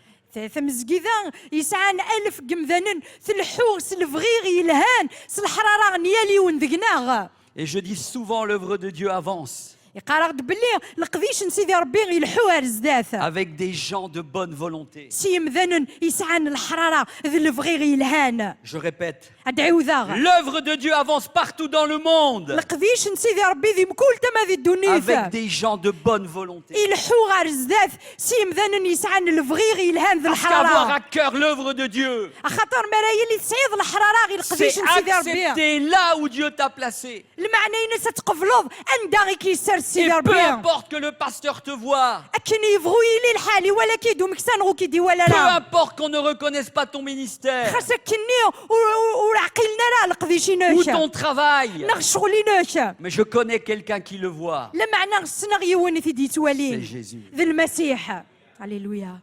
S4: مسكيده يسعن 1000 قمذانن سلحو سلفغيغ يلهان سلحراره نياليون ذقناغ
S3: Et je dis souvent, l'œuvre de Dieu avance
S4: يقرا باللي القديش نسيدي ربي يلحوها رزداث
S3: avec des gens de bonne volonté.
S4: سي مذنن يسعن الحراره ذي الفغيغ يلهان
S3: Je répète,
S4: ادعيو ذاغ
S3: l'œuvre de Dieu avance partout dans le monde
S4: القديش نسيدي ربي ذي مكول تما ذي الدنيث
S3: avec des gens de bonne volonté.
S4: يلحوها رزداث سي مذنن يسعن الفغيغ يلهان ذي
S3: Parce qu'avoir
S4: الحراره
S3: à cœur l'œuvre de Dieu,
S4: خاطر مرايا اللي تصعيد الحراره غير
S3: c'est
S4: القديش نسيدي ربي
S3: accepter là où Dieu t'a placé.
S4: المعنى ينسى تقفلوض عندها غي كيسر
S3: Et
S4: سيدي
S3: peu
S4: ربي
S3: importe que le pasteur te voie,
S4: اكن يبغوا يلي الحالي ولا كيدو مكسان غو كيدي ولا
S3: peu
S4: لا
S3: importe qu'on ne reconnaisse pas ton ministère
S4: خاصك كني وعقلنا راه القديش
S3: ou
S4: يناش
S3: ton travail,
S4: نغ شغلي ناش
S3: mais je connais quelqu'un qui le voit.
S4: لا معنى غسنا غيوني في دي
S3: C'est
S4: توالين
S3: Jésus.
S4: ذي المسيح هللويا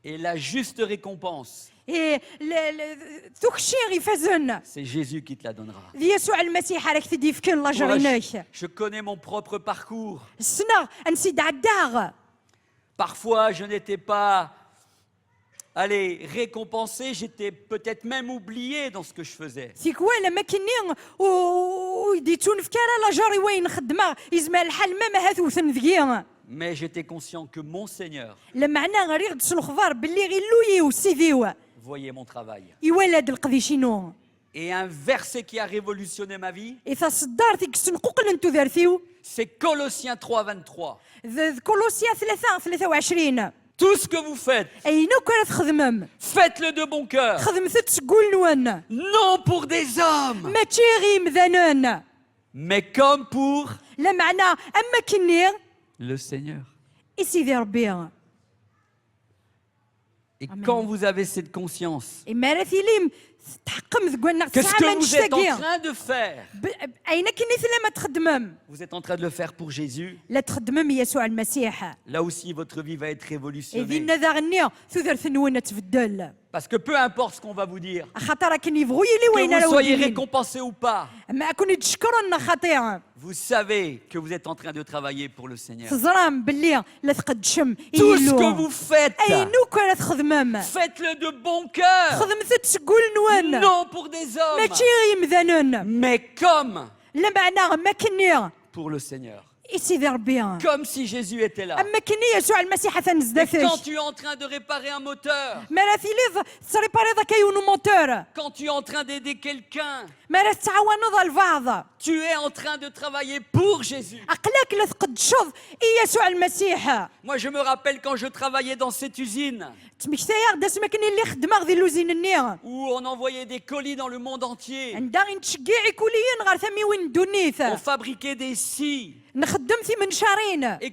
S3: Et la juste récompense,
S4: إيه ذوك الشيء غيفازن
S3: c'est Jésus qui te la donnera.
S4: ذي يسوع المسيح راك تدي في كل الله
S3: Moi,
S4: جريناش
S3: je connais mon propre parcours.
S4: السنة نسيد عداغ
S3: Parfois, je n'étais pas, allez, récompensé, j'étais peut-être même oublié dans ce que je faisais.
S4: سيكوا لما كني وديتون في كالا لا جاري وين خدمه يزمع الحال ما هاثوثن ذكيا
S3: Mais j'étais conscient que mon Seigneur
S4: لما عنا غير يغدس الخضار باللي غير لوي وسيديو
S3: voyait mon travail.
S4: يولد القديشينو
S3: Et un verset qui a révolutionné ma vie,
S4: إذا صدار تيك سنقوق لنتو ذارثيو
S3: c'est Colossiens 3:23.
S4: كولوسيا 23
S3: Tout ce que vous faites,
S4: أينو كانت خدمم
S3: faites-le de bon cœur,
S4: خدمت تقول نوان
S3: non pour des hommes,
S4: ما تيغي مذنان
S3: mais comme pour
S4: لا معنى أما كني
S3: le Seigneur.
S4: إسيدي ربي
S3: Et
S4: Amen.
S3: quand vous avez cette conscience
S4: إما راه ليم تحكم ذكونا
S3: que ce
S4: تسعة
S3: que
S4: ما
S3: vous êtes en
S4: نشتاقي
S3: train de faire,
S4: أين كني ثلا ما تخدمم
S3: vous êtes en train de le faire pour Jésus,
S4: لا تخدمم يسوع المسيح
S3: là aussi votre vie va être
S4: إذن
S3: révolutionnée.
S4: ذا غنيا ثذر ثنونا تبدل
S3: Parce que peu importe ce qu'on va vous dire,
S4: خاطر كن يبغوا يلي
S3: que
S4: وين
S3: vous
S4: راه
S3: soyez
S4: ودينين
S3: récompensé ou pas,
S4: ما كون يتشكروا خطيئا
S3: vous savez que vous êtes en train de travailler pour le Seigneur.
S4: تزرام باللي لا تقدشم
S3: Tout ce que vous faites,
S4: أينو كان تخدمم
S3: faites-le de bon cœur,
S4: خدمت تقول نوان
S3: non pour des
S4: ما
S3: hommes,
S4: تيغي مذنن
S3: mais comme
S4: لا معنى ما كني
S3: pour le Seigneur.
S4: إسيدي ربي
S3: Comme si Jésus était là.
S4: أما كني يسوع المسيح
S3: Et quand
S4: تنزدافش
S3: tu es en train de réparer un moteur,
S4: ما راه لي تسريباري ذاك يونو موتور
S3: quand tu es en train d'aider quelqu'un,
S4: ما راه تعاونوا ذا البعض
S3: tu es en train de travailler pour Jésus.
S4: عقلك لا تقدشض إي يسوع المسيح
S3: Moi, je me rappelle quand je travaillais dans cette usine
S4: تمكتايا غدا سما كاين اللي خدمه غدي لوزين النيغ
S3: où on envoyait des colis dans le monde entier.
S4: عندها غير نتشكيعي كليا غير ثمي وين الدنيث
S3: On fabriquait des scies.
S4: نخدم في منشارين
S3: Et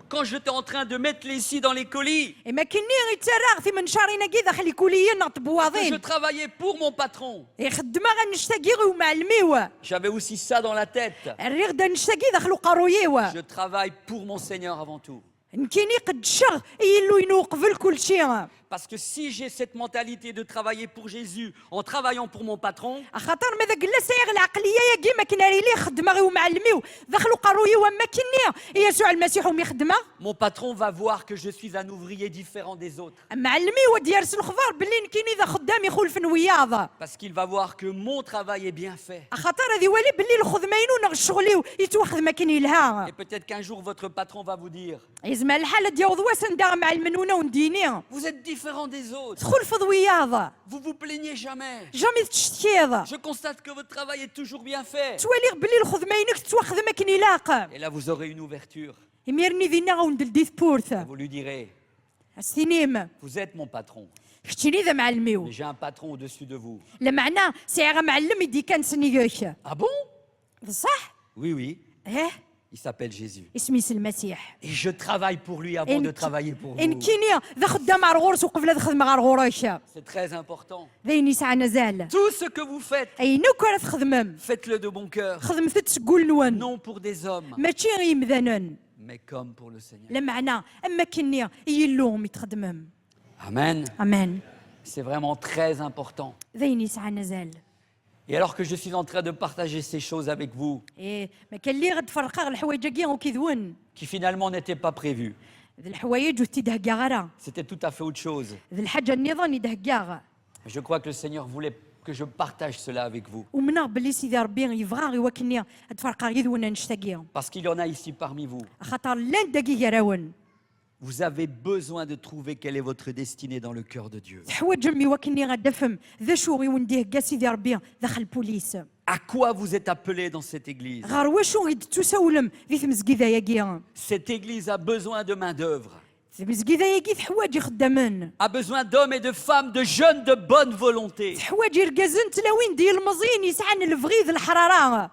S3: quand j'étais en train de mettre les scies dans les colis,
S4: اما كني غير تراغ في منشارين كي داخل كليا
S3: que je
S4: نطبواضين
S3: travaillais pour mon patron,
S4: يخدمها غنشتاقي غير معلميوه
S3: j'avais aussi ça dans la tête.
S4: الريغ دا نشتاقي داخل قرويوه
S3: Je travaille pour mon Seigneur avant tout.
S4: نكيني قد شغ يلو ينوقفل كل شيء
S3: Parce que si j'ai cette mentalité de travailler pour Jésus en travaillant pour mon patron,
S4: خاطر ماذا قلنا سيغ العقليه يا كيما كنا لي خدمه غير معلميو دخلوا قرويه وما كنيا يسوع المسيح ومي خدمه
S3: mon patron va voir que je suis un ouvrier différent des autres.
S4: معلمي وديارس الخضار باللي كاين اذا خدام يخولف وياض
S3: Parce qu'il va voir que mon travail est bien fait.
S4: خاطر هذه ولي باللي الخدمين ونغ يتوخذ ما كاين لها
S3: Et peut-être qu'un jour votre patron va vous dire,
S4: يزمع الحاله ديال واسن دا مع المنونه ونديني
S3: vous êtes différent des autres,
S4: تدخل في وياض
S3: vous vous plaignez jamais.
S4: جامي تشتكيض
S3: Je constate que votre travail est toujours bien fait.
S4: توالي باللي الخدمينك تتوخذ ما كاين لاق
S3: Et là vous aurez une ouverture.
S4: يميرني دينا غوندل ديث بورث
S3: Vous lui direz,
S4: السينيم
S3: vous êtes mon patron,
S4: شتيني ذا معلميو
S3: mais j'ai un patron au-dessus de vous.
S4: لمعنى سيغا معلم يدي كان سنيوك
S3: Ah bon?
S4: صح
S3: Oui, oui,
S4: اه
S3: il s'appelle Jésus.
S4: اسمي المسيح
S3: Et je travaille pour lui avant de travailler pour
S4: ان
S3: vous.
S4: كينيا ذا خدام على الغورس وقبل ذا خدمه على الغوريش
S3: C'est très important.
S4: ذا يسعى نزال
S3: Tout ce que vous faites,
S4: اي نوك راه تخدمم
S3: faites-le de bon cœur,
S4: خدم تقول نون
S3: non pour des hommes,
S4: ماشي غير مذنن
S3: mais comme pour le Seigneur.
S4: لمعنى اما كينيا يلوم يتخدمم
S3: Amen.
S4: امان
S3: C'est vraiment très important.
S4: ذا يسعى نزال
S3: Et alors que je suis en train de partager ces choses avec vous,
S4: ايه ما كان لي غد فرقا الحوايج كي وكيذون
S3: qui finalement n'étaient pas prévues,
S4: ذا الحوايج وتي دهكا غرا
S3: c'était tout à fait autre chose.
S4: ذا الحاجه النظام دهكا
S3: Je crois que le Seigneur voulait que je partage cela avec vous.
S4: ومنا بلي سيدي ربي يبغى غير وكني تفرقا يذون نشتاقيهم
S3: Parce qu'il y en a ici parmi vous.
S4: خاطر لان دقيقه راون
S3: Vous avez besoin de trouver quelle est votre destinée dans le cœur de Dieu.
S4: حوايج مي وكني غدفهم ذا شو غيونديه كاع سيدي ربي دخل البوليس
S3: À quoi vous êtes appelés dans cette église?
S4: غار واشو غيتساولم في تمزكيدا ياكي
S3: Cette église a besoin de main-d'œuvre,
S4: تمزكيدا ياكي حوايج خدامن
S3: a besoin d'hommes et de femmes, de jeunes de bonne volonté.
S4: حوايج يركزن تلاوين ديال المزيين يسعن الفغيض الحراره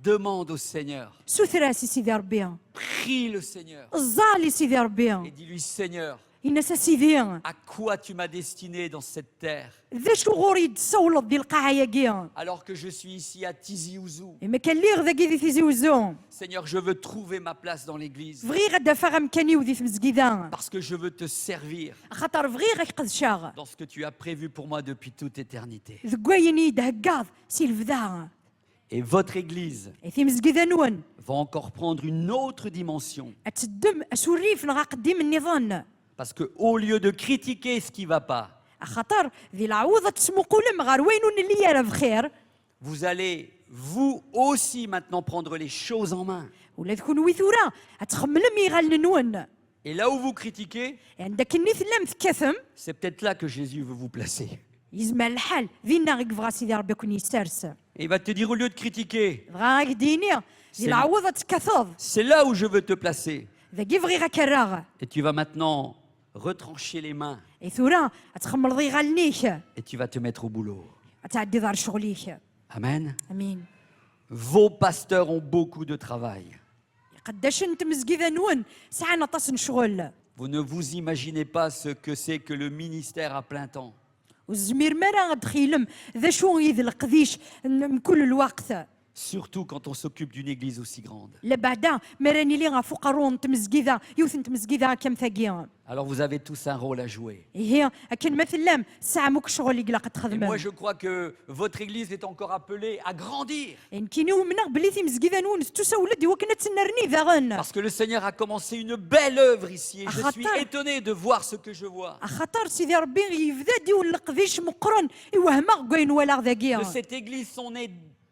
S3: Demande au Seigneur,
S4: سوثراسي سيدي ربي
S3: prie le Seigneur
S4: الزالي سيدي
S3: et
S4: ربي
S3: dis-lui, Seigneur,
S4: الناس سيدي
S3: à quoi tu m'as destiné dans cette terre
S4: ذا شو غوري تسولط ديال القاعه ياكي
S3: alors que je suis ici à Tizi Ouzou.
S4: ما كان لي غدا كي في زوزو
S3: Seigneur, je veux trouver ma place dans l'église
S4: فغي غدا فاغا مكاني ودي في مزكيدا
S3: parce que je veux te servir
S4: خاطر فغي غيقدشاغ
S3: dans ce que tu as prévu pour moi depuis toute éternité.
S4: ذكوايني دهكاض سي الفدا
S3: Et votre église
S4: في مزكيدا نون
S3: va encore prendre une autre dimension.
S4: اتدم اسوريف نغا قديم النظام
S3: Parce qu'au lieu de critiquer ce qui ne va pas,
S4: خاطر ذي العوضة تسمو قولم غار وينون اللي يرى بخير
S3: vous allez vous aussi maintenant prendre les choses en main.
S4: ولا تكون ويثورا اتخملم يغال نون
S3: Et là où vous critiquez,
S4: عندك النيث لم تكثم
S3: c'est peut-être là que Jésus veut vous placer.
S4: يزمع الحال فينا غيك فغا سيدي ربي يكون يسترس
S3: Et il va te dire, au lieu de critiquer,
S4: فغا غيديني ذي العوضة تكثض
S3: c'est là où je veux te placer.
S4: ذا كي فغي غاكراغ
S3: Et tu vas maintenant retrancher les mains
S4: يثورا اتخمل ضي غالنيك
S3: et tu vas te mettre au boulot.
S4: تعدي دار شغليك
S3: Amen.
S4: امين
S3: Vos pasteurs ont beaucoup de travail.
S4: قداش انت مزكيدا نون ساعه طاس شغل
S3: Vous ne vous imaginez pas ce que c'est que le ministère à plein temps.
S4: والزمير ما راه غتخيلم ذا شو غيذ القديش كل الوقت
S3: Surtout quand on s'occupe d'une église aussi grande.
S4: لا بعدا ما راني لي غافوق رون تمزكيدا يوثن تمزكيدا كم ثقيا
S3: Alors vous avez tous un rôle à jouer.
S4: هي اكن مثلا ساعه موك شغل يقلا قد
S3: Et moi
S4: تخدم
S3: je crois que votre église est encore appelée à grandir.
S4: ان كينو منا بليتي مزكيدا نون ستوسا ولدي وكنا تسنرني ذاغن
S3: Parce que le Seigneur a commencé une belle œuvre ici. Et je
S4: Achatar.
S3: suis étonné de voir ce que je vois.
S4: خاطر سيدي ربي يبدا ديول القديش مقرن يوهما كاين ولا
S3: De
S4: ذاكيا
S3: cette église sont nées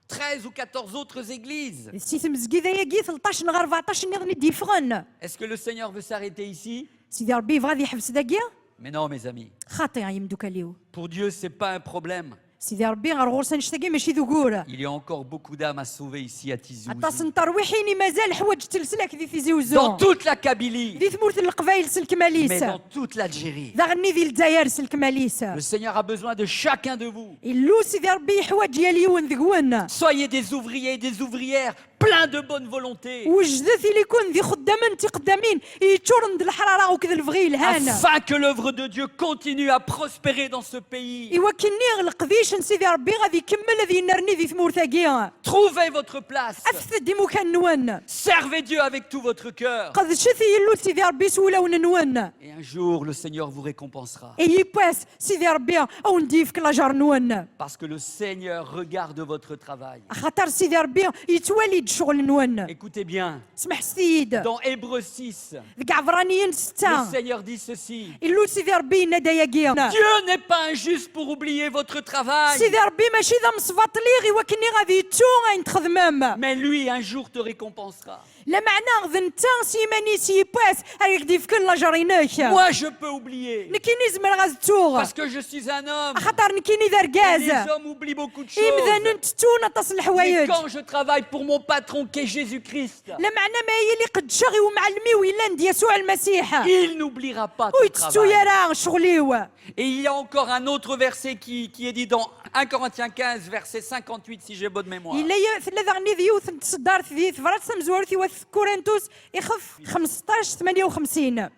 S3: 13 ou 14 autres églises.
S4: سي مزكيدا ياكي 13 نغار 14 نغني ديفغن
S3: Est-ce que le Seigneur veut s'arrêter ici?
S4: سيدي ربي بغا يحبس ذاكيا
S3: Mais non, mes amis.
S4: خاطي يمدوك اليو
S3: Pour Dieu, ce n'est pas un problème.
S4: سيدي ربي غير غورسان نشتاقي ماشي ذكور
S3: Il y a encore beaucoup d'âmes à sauver ici à Tizi
S4: عطاس
S3: Ouzou.
S4: ترويحيني مازال حوايج تلسلاك ذي في
S3: Dans
S4: زوزو
S3: toute la Kabylie,
S4: ذي ثمورة القبايل سلك
S3: mais
S4: ماليس
S3: dans toute l'Algérie.
S4: ذا غني ذي الجزائر سلك ماليس
S3: Le Seigneur a besoin de chacun de vous.
S4: اللو سيدي ربي حوايج ياليون ذكوان
S3: Soyez des ouvriers et des ouvrières pleins de bonne volonté,
S4: وجدتي اللي يكون ذي خدامين تي قدامين يتشورن ذي الحراره وكذا الفغي الهان
S3: afin que l'œuvre de Dieu continue à prospérer dans ce pays.
S4: ايوا كني القديش قديش سيدي ربي غادي يكمل هذه نرني في ثمورتاكي.
S3: Trouvez votre place.
S4: افثد ديمو كان نون.
S3: Servez Dieu avec tout votre cœur.
S4: قد شثي يلو سيدي ربي سولا ونون.
S3: Et un jour, le Seigneur vous récompensera.
S4: اي باس سيدي ربي او نديف كلا جار نون.
S3: Parce que le Seigneur regarde votre travail.
S4: خاطر سيدي ربي يتوالي الشغل نون.
S3: Écoutez bien,
S4: اسمح سيد.
S3: dans Hébreux 6,
S4: ذيك عبرانيين
S3: le
S4: 6.
S3: Seigneur dit ceci.
S4: يلو سيدي ربي ندايا كيا.
S3: Dieu n'est pas injuste pour oublier votre travail,
S4: سيدي ربي ماشي ذا مصفاط لي غي وكني غادي تو غادي تخدمم.
S3: mais lui un jour te récompensera.
S4: لا معنى غذ نتا سيماني سي باس هاك ديف كل لاجريناك.
S3: Moi, je peux oublier,
S4: نكيني زمر غازتو.
S3: parce que je suis un homme.
S4: خاطر نكيني ذا
S3: Et
S4: ركاز.
S3: les hommes oublient beaucoup de
S4: إمذا
S3: choses.
S4: ننتتونا تصل
S3: Mais
S4: الحوايج.
S3: quand je travaille pour mon patron qui est Jésus-Christ,
S4: لا معنى ما هي اللي قد شغي ومعلمي ويلاند يسوع المسيح.
S3: il n'oubliera pas ton
S4: ويتستو
S3: travail.
S4: يرا شغليو.
S3: Et il y a encore un autre verset qui est dit dans 1 Corinthiens 15, verset 58, si j'ai bonne mémoire.
S4: إلا ثلاثة غني ذيوث تصدار ذي ثفرات سمزور ثي وث كورنثوس يخف 15 58.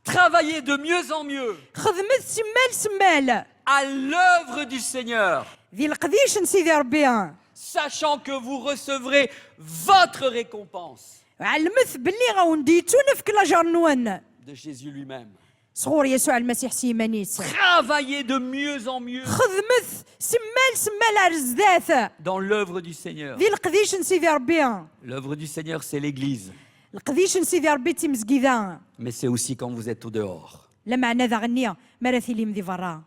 S3: Travaillez de mieux en mieux
S4: خدمت سمال
S3: à l'œuvre du Seigneur,
S4: ذي القديش نسيدي ربي.
S3: sachant que vous recevrez votre récompense
S4: علمت باللي غونديتو نفك لاجار نون.
S3: de Jésus lui-même.
S4: صغور يسوع المسيح سيمانيس.
S3: Travaillez de mieux en mieux
S4: خدمت سمال عرزداث
S3: dans l'œuvre du Seigneur.
S4: ذي القديش نسيدي ربي.
S3: L'œuvre du Seigneur, c'est l'Église,
S4: القديش نسيدي ربي تيمزكيذا.
S3: mais c'est aussi quand vous êtes au dehors.
S4: لا معنى ذا غنية مرثي لي مذي فرا.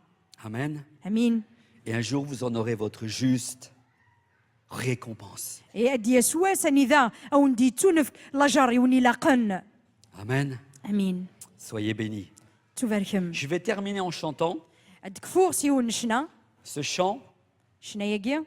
S3: Amen.
S4: امين.
S3: Et un jour, vous en aurez votre juste récompense.
S4: اي ادي يسوع سنذا او نديتو نفك لاجار يوني لاقن.
S3: Amen.
S4: امين.
S3: Soyez bénis.
S4: تباركم.
S3: Je vais terminer en chantant
S4: الدكفور سيون شنا
S3: ce chant
S4: شناياكي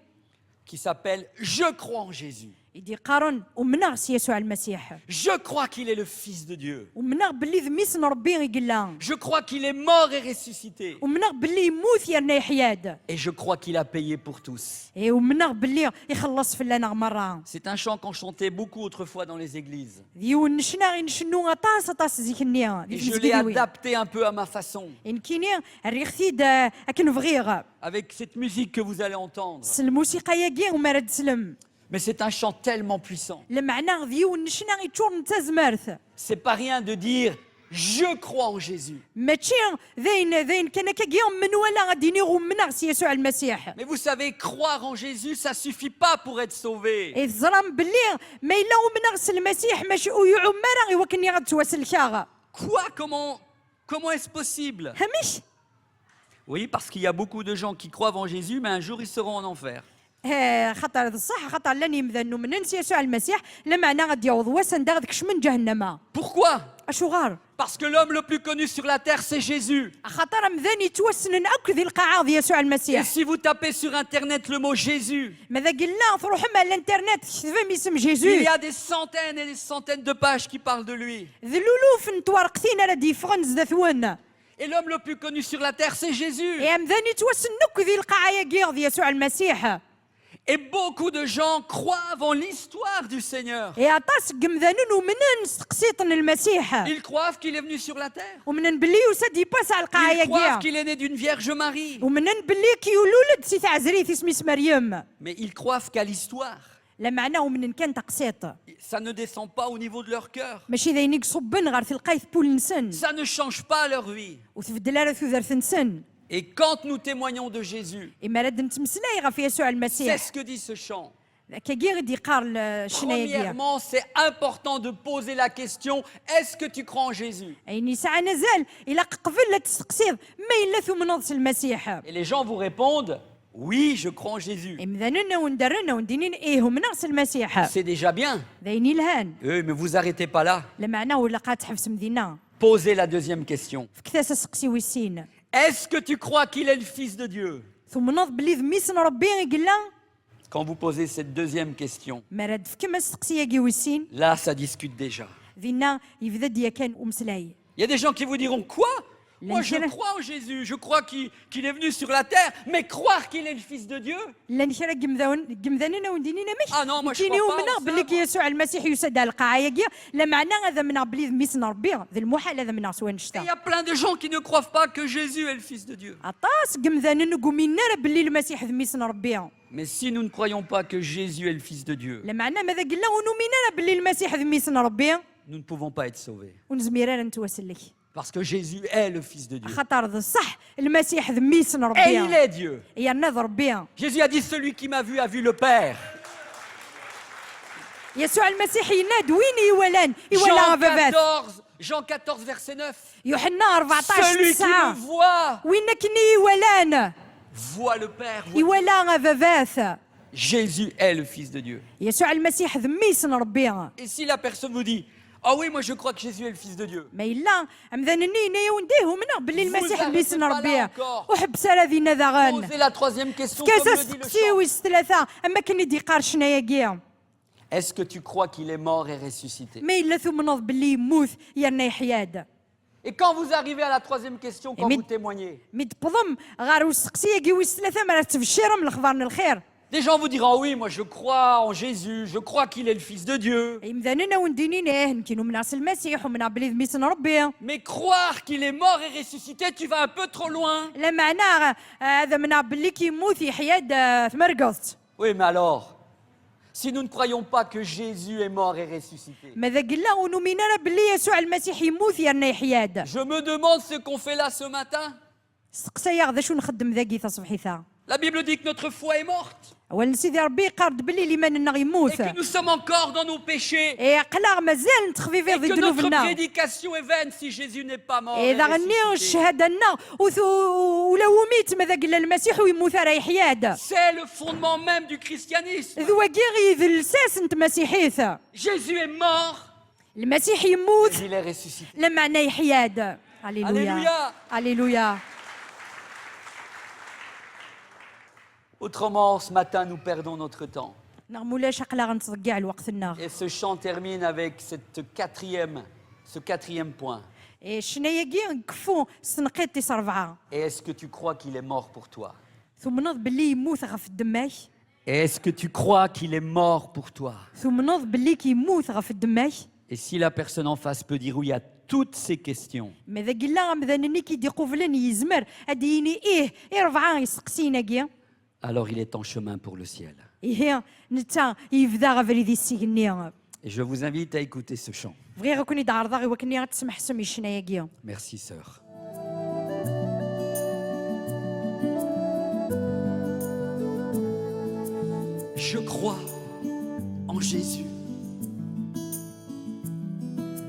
S3: qui s'appelle « Je crois en Jésus ».
S4: يدي قارن ومنغ سي يسوع المسيح.
S3: Je crois qu'il est le Fils de Dieu.
S4: ومنغ باللي ذميس ربي يقلا.
S3: Je crois qu'il est mort et ressuscité.
S4: ومنغ باللي يموت يرنا يحياد.
S3: Et je crois qu'il a payé pour tous.
S4: اي ومنغ باللي يخلص في لنا مرة.
S3: C'est un chant qu'on chantait beaucoup autrefois dans les églises.
S4: ديون نشنا غي نشنو طاس زيك النيا.
S3: Et je l'ai adapté un peu à ma façon,
S4: إن كيني الريختيد أكن فغيغ.
S3: avec cette musique que vous allez entendre.
S4: الموسيقى ياكي وما رد سلم.
S3: Mais c'est un chant tellement puissant.
S4: لمعنى ديون نشنا غي تشور نتازمرث.
S3: C'est pas rien de dire « Je crois en Jésus ».
S4: ماشي ذين كان كيوم من ولا غادي نيغو منغ سي يسوع المسيح.
S3: Mais vous savez, croire en Jésus, ça suffit pas pour être sauvé.
S4: إذ زرام باللي ما إلا ومنغ المسيح ماشي ويعو مرغ وكني غتواسل كاغا.
S3: Quoi? Comment est-ce possible?
S4: همش.
S3: Oui, parce qu'il y a beaucoup de gens qui croient en Jésus, mais un jour ils seront en enfer.
S4: خاطر الصح خاطر لاني مذنو من نسي يسوع المسيح لمعنى غادي يعوض واسن داغدكش من جهنم.
S3: Pourquoi?
S4: اشو غار؟
S3: Parce que l'homme le plus connu sur la terre, c'est Jésus.
S4: خاطر مذاني توسنن اكو ذي القاعه ديال يسوع
S3: Et
S4: المسيح.
S3: si vous tapez sur Internet le mot Jésus,
S4: ماذا قلنا تروح مع الانترنت تكتب اسم
S3: il
S4: جيزو.
S3: y a des centaines et des centaines de pages qui parlent de lui.
S4: ذلولوف نتوارقتين راه دي فرنز ذاثون.
S3: Et l'homme le plus connu sur la terre, c'est Jésus.
S4: يا مذاني توسن اكو ذي القاعه يا ديال يسوع المسيح.
S3: Et beaucoup de gens croient en l'histoire du Seigneur.
S4: يا طاس قمذانون ومنن سقسيطن المسيح.
S3: Ils croient qu'il est venu sur la terre.
S4: ومنن باللي وساد يباس على القاعه
S3: Ils
S4: يا
S3: croient
S4: كيا.
S3: qu'il est né d'une Vierge Marie.
S4: ومنن باللي كيولولد سي تعزريت اسميس مريم.
S3: Mais ils croient qu'à l'histoire,
S4: لا معناه ومنن كان تقسيط.
S3: ça ne descend pas au niveau de leur cœur.
S4: ماشي ذا ينيك صبن غير في القايث بول نسن.
S3: Ça ne change pas leur vie.
S4: وتبدل راه ثوثر نسن.
S3: Et quand nous témoignons de Jésus,
S4: إما راد نتمسلاي غا في يسوع
S3: c'est
S4: المسيح.
S3: ce que dit ce chant.
S4: كي غادي يقار شنايا.
S3: Premièrement, c'est important de poser la question, est-ce que tu crois en Jésus?
S4: أي ساعة نزال إلا قبل لا تستقصيد ما إلا ثم نضس المسيح.
S3: Et les gens vous répondent, oui, je crois en Jésus.
S4: إمذاننا وندرنا وندينين إيه هم نغس المسيح.
S3: C'est déjà bien.
S4: ذايني الهان.
S3: Mais vous arrêtez pas là.
S4: لمعناه ولا قات حفس مدينة.
S3: Posez la deuxième question.
S4: فكتاس سقسي ويسين.
S3: Est-ce que tu crois qu'il est le Fils de Dieu?
S4: ثم نض بلي ذميسن ربي يقلا.
S3: Quand vous posez cette deuxième question,
S4: ما راد فكما سقسي ياكي ويسين.
S3: là, ça discute déjà.
S4: ذينا يبدا ديا كان ومسلاي.
S3: Il y a des gens qui vous diront, quoi? Moi, je crois en Jésus, je crois qu'il est venu sur la terre, mais croire qu'il est le Fils de Dieu?
S4: لان شرا قمذاننا وندينينا ماشي
S3: Ah non, moi, je
S4: كيني
S3: crois pas
S4: ومنا
S3: en ça,
S4: باللي
S3: moi.
S4: يسوع المسيح يسد على القاعه يا لا معنى هذا منا بلي ميسنا ربي ذا المحال هذا منا سوى
S3: Et il
S4: نشتا
S3: y a plein de gens qui ne croient pas que Jésus est le Fils de Dieu.
S4: عطاس قمذاننا قومينا باللي المسيح ميسنا ربي
S3: Mais si nous ne croyons pas que Jésus est le Fils de Dieu,
S4: لا معنى ماذا قلنا ونؤمننا باللي المسيح ميسنا ربي
S3: nous ne pouvons pas être sauvés.
S4: ونزميرا نتوسل لك
S3: Parce que Jésus est le Fils de Dieu.
S4: خاطر ذا صح المسيح ميسنا
S3: Et il
S4: ربي
S3: est Dieu.
S4: يا نذ ربي
S3: Jésus a dit, celui qui m'a vu a vu le Père.
S4: يسوع المسيح يناد وين يولان يولان بابات
S3: Jean 14, verset 9.
S4: يوحنا 14
S3: Celui qui me
S4: 9
S3: voit,
S4: وين كني يولان
S3: voit le Père.
S4: يولان بابات
S3: Jésus est le Fils de Dieu.
S4: يسوع المسيح ذميسن ربي
S3: Et si la personne vous dit, ah oui, moi je crois que Jésus est le Fils de Dieu.
S4: ما إلا أمذنني نيا ونديه منا باللي المسيح
S3: arrêtez
S4: ميسن
S3: pas là
S4: ربي
S3: encore.
S4: وحبس ذينا ذاغن
S3: Posez la troisième question comme
S4: كاسا
S3: le dit le
S4: سقسي
S3: chant.
S4: ويس ثلاثة أما كني دي قارشنا يا كيا
S3: Est-ce que tu crois qu'il est mort et ressuscité?
S4: ما إلا ثم نض باللي يموت يرنا يحياد
S3: Et quand vous arrivez à la troisième question, quand
S4: Mais-
S3: vous témoignez,
S4: مي تبضم غار وسقسي يا كي ويس ثلاثة ما راه تبشيرهم الأخبار الخير
S3: des gens vous diront, oui, moi je crois en Jésus, je crois qu'il est le Fils de Dieu.
S4: مذننا وندينينه نكينو من راس المسيح ومن بلي ميسن ربي
S3: Mais croire qu'il est mort et ressuscité, tu vas un peu trop loin.
S4: لا معناه هذا من بلي كيموت يحياد تمرقصت
S3: Oui, mais alors, si nous ne croyons pas que Jésus est mort et ressuscité,
S4: ماذا قلنا ونؤمننا باللي يسوع المسيح يموت يرنا يحياد
S3: je me demande ce qu'on fait là ce matin.
S4: سقسا يا غدا شو نخدم ذاكي تصبحيثا
S3: La Bible dit que notre foi est morte
S4: اولا سيدي ربي قارد باللي الايمان يموت
S3: et que nous sommes encore dans nos péchés
S4: اي قلا مازال نتخفي في
S3: et que notre
S4: ذنوبنا
S3: prédication est vaine si Jésus n'est pas mort. et
S4: اذا غني
S3: ressuscité.
S4: الشهاده لنا ولا وميت ماذا قال المسيح ويموت راه يحياد
S3: C'est le fondement même du christianisme.
S4: ذو كيغي ذي الساس انت مسيحيث
S3: Jésus est mort,
S4: المسيح يموت
S3: il est ressuscité.
S4: لا معنى يحياد هللويا
S3: Alléluia.
S4: هللويا
S3: Autrement, ce matin, nous perdons notre temps.
S4: نغمولاش عقلا غنتضيع الوقت لنا
S3: Et ce chant termine avec ce quatrième point.
S4: شنايا كي نكفو سنقيت تيس 4
S3: Et est-ce que tu crois qu'il est mort pour toi?
S4: ثم نوض باللي يموت غف دماك
S3: Et est-ce que tu crois qu'il est mort pour toi?
S4: ثم نوض باللي كيموت غف دماك
S3: Et si la personne en face peut dire oui à toutes ces questions,
S4: ماذا قلنا غمذانني كي ديقو فلان يزمر اديني ايه 4 يسقسينا كي
S3: alors il est en chemin pour le ciel.
S4: ايه نتا يفدا غفريدي السيغني
S3: Et je vous invite à écouter ce chant.
S4: بغي غكوني دعرضا غي وكني غتسمح سمي شنايا كي
S3: Merci sœur. Je crois en Jésus.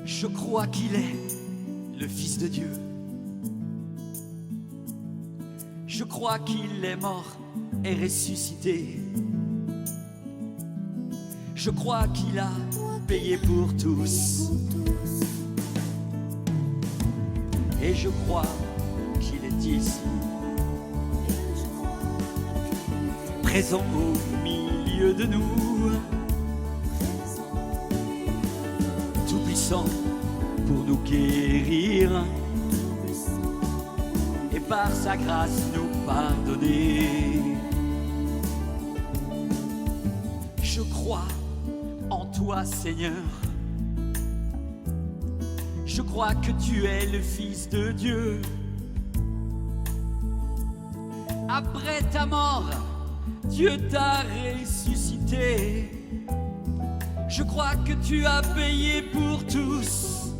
S3: Je crois qu'il est le Fils de Dieu. Je crois qu'il est mort et ressuscité. Je crois qu'il a payé pour tous. Et je crois qu'il est ici, présent au milieu de nous, tout puissant pour nous guérir et par sa grâce nous pardonner. Je crois en toi, Seigneur. Je crois que tu es le Fils de Dieu. Après ta mort, Dieu t'a ressuscité. Je crois que tu as payé pour tous.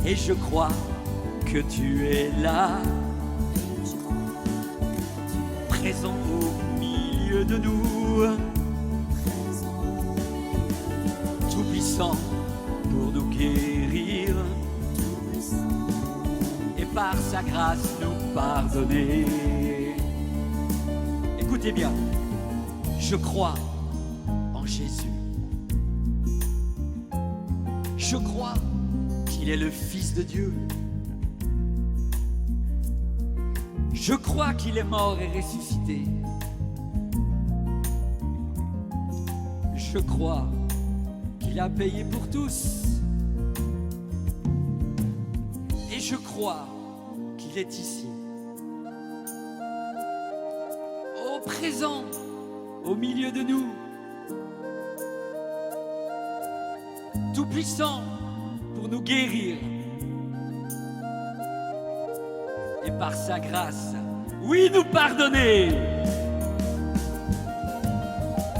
S3: Et je crois que tu es là, présent au milieu de nous, tout puissant pour nous guérir et par sa grâce nous pardonner. Écoutez bien, je crois en Jésus. Je crois qu'il est le Fils de Dieu. Je crois qu'il est mort et ressuscité. Je crois qu'il a payé pour tous. je crois qu'il est ici, au présent, au milieu de nous, tout puissant pour nous guérir. Et par sa grâce, oui, nous pardonner.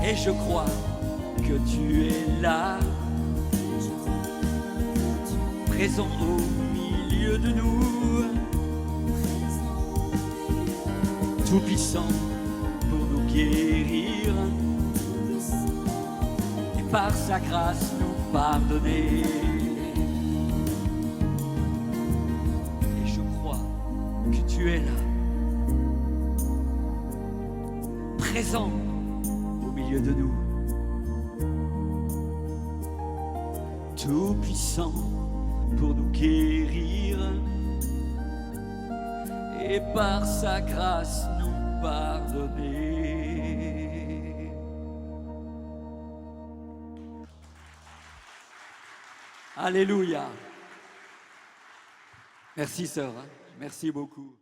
S3: Et je crois que tu es là, présent au milieu de nous, tout puissant pour nous guérir, et par sa grâce nous pardonner. Et je crois que tu es là, présent au milieu de nous, tout puissant pour nous guérir, et par sa grâce nous pardonner. Alléluia. Merci sœur, hein. Merci beaucoup.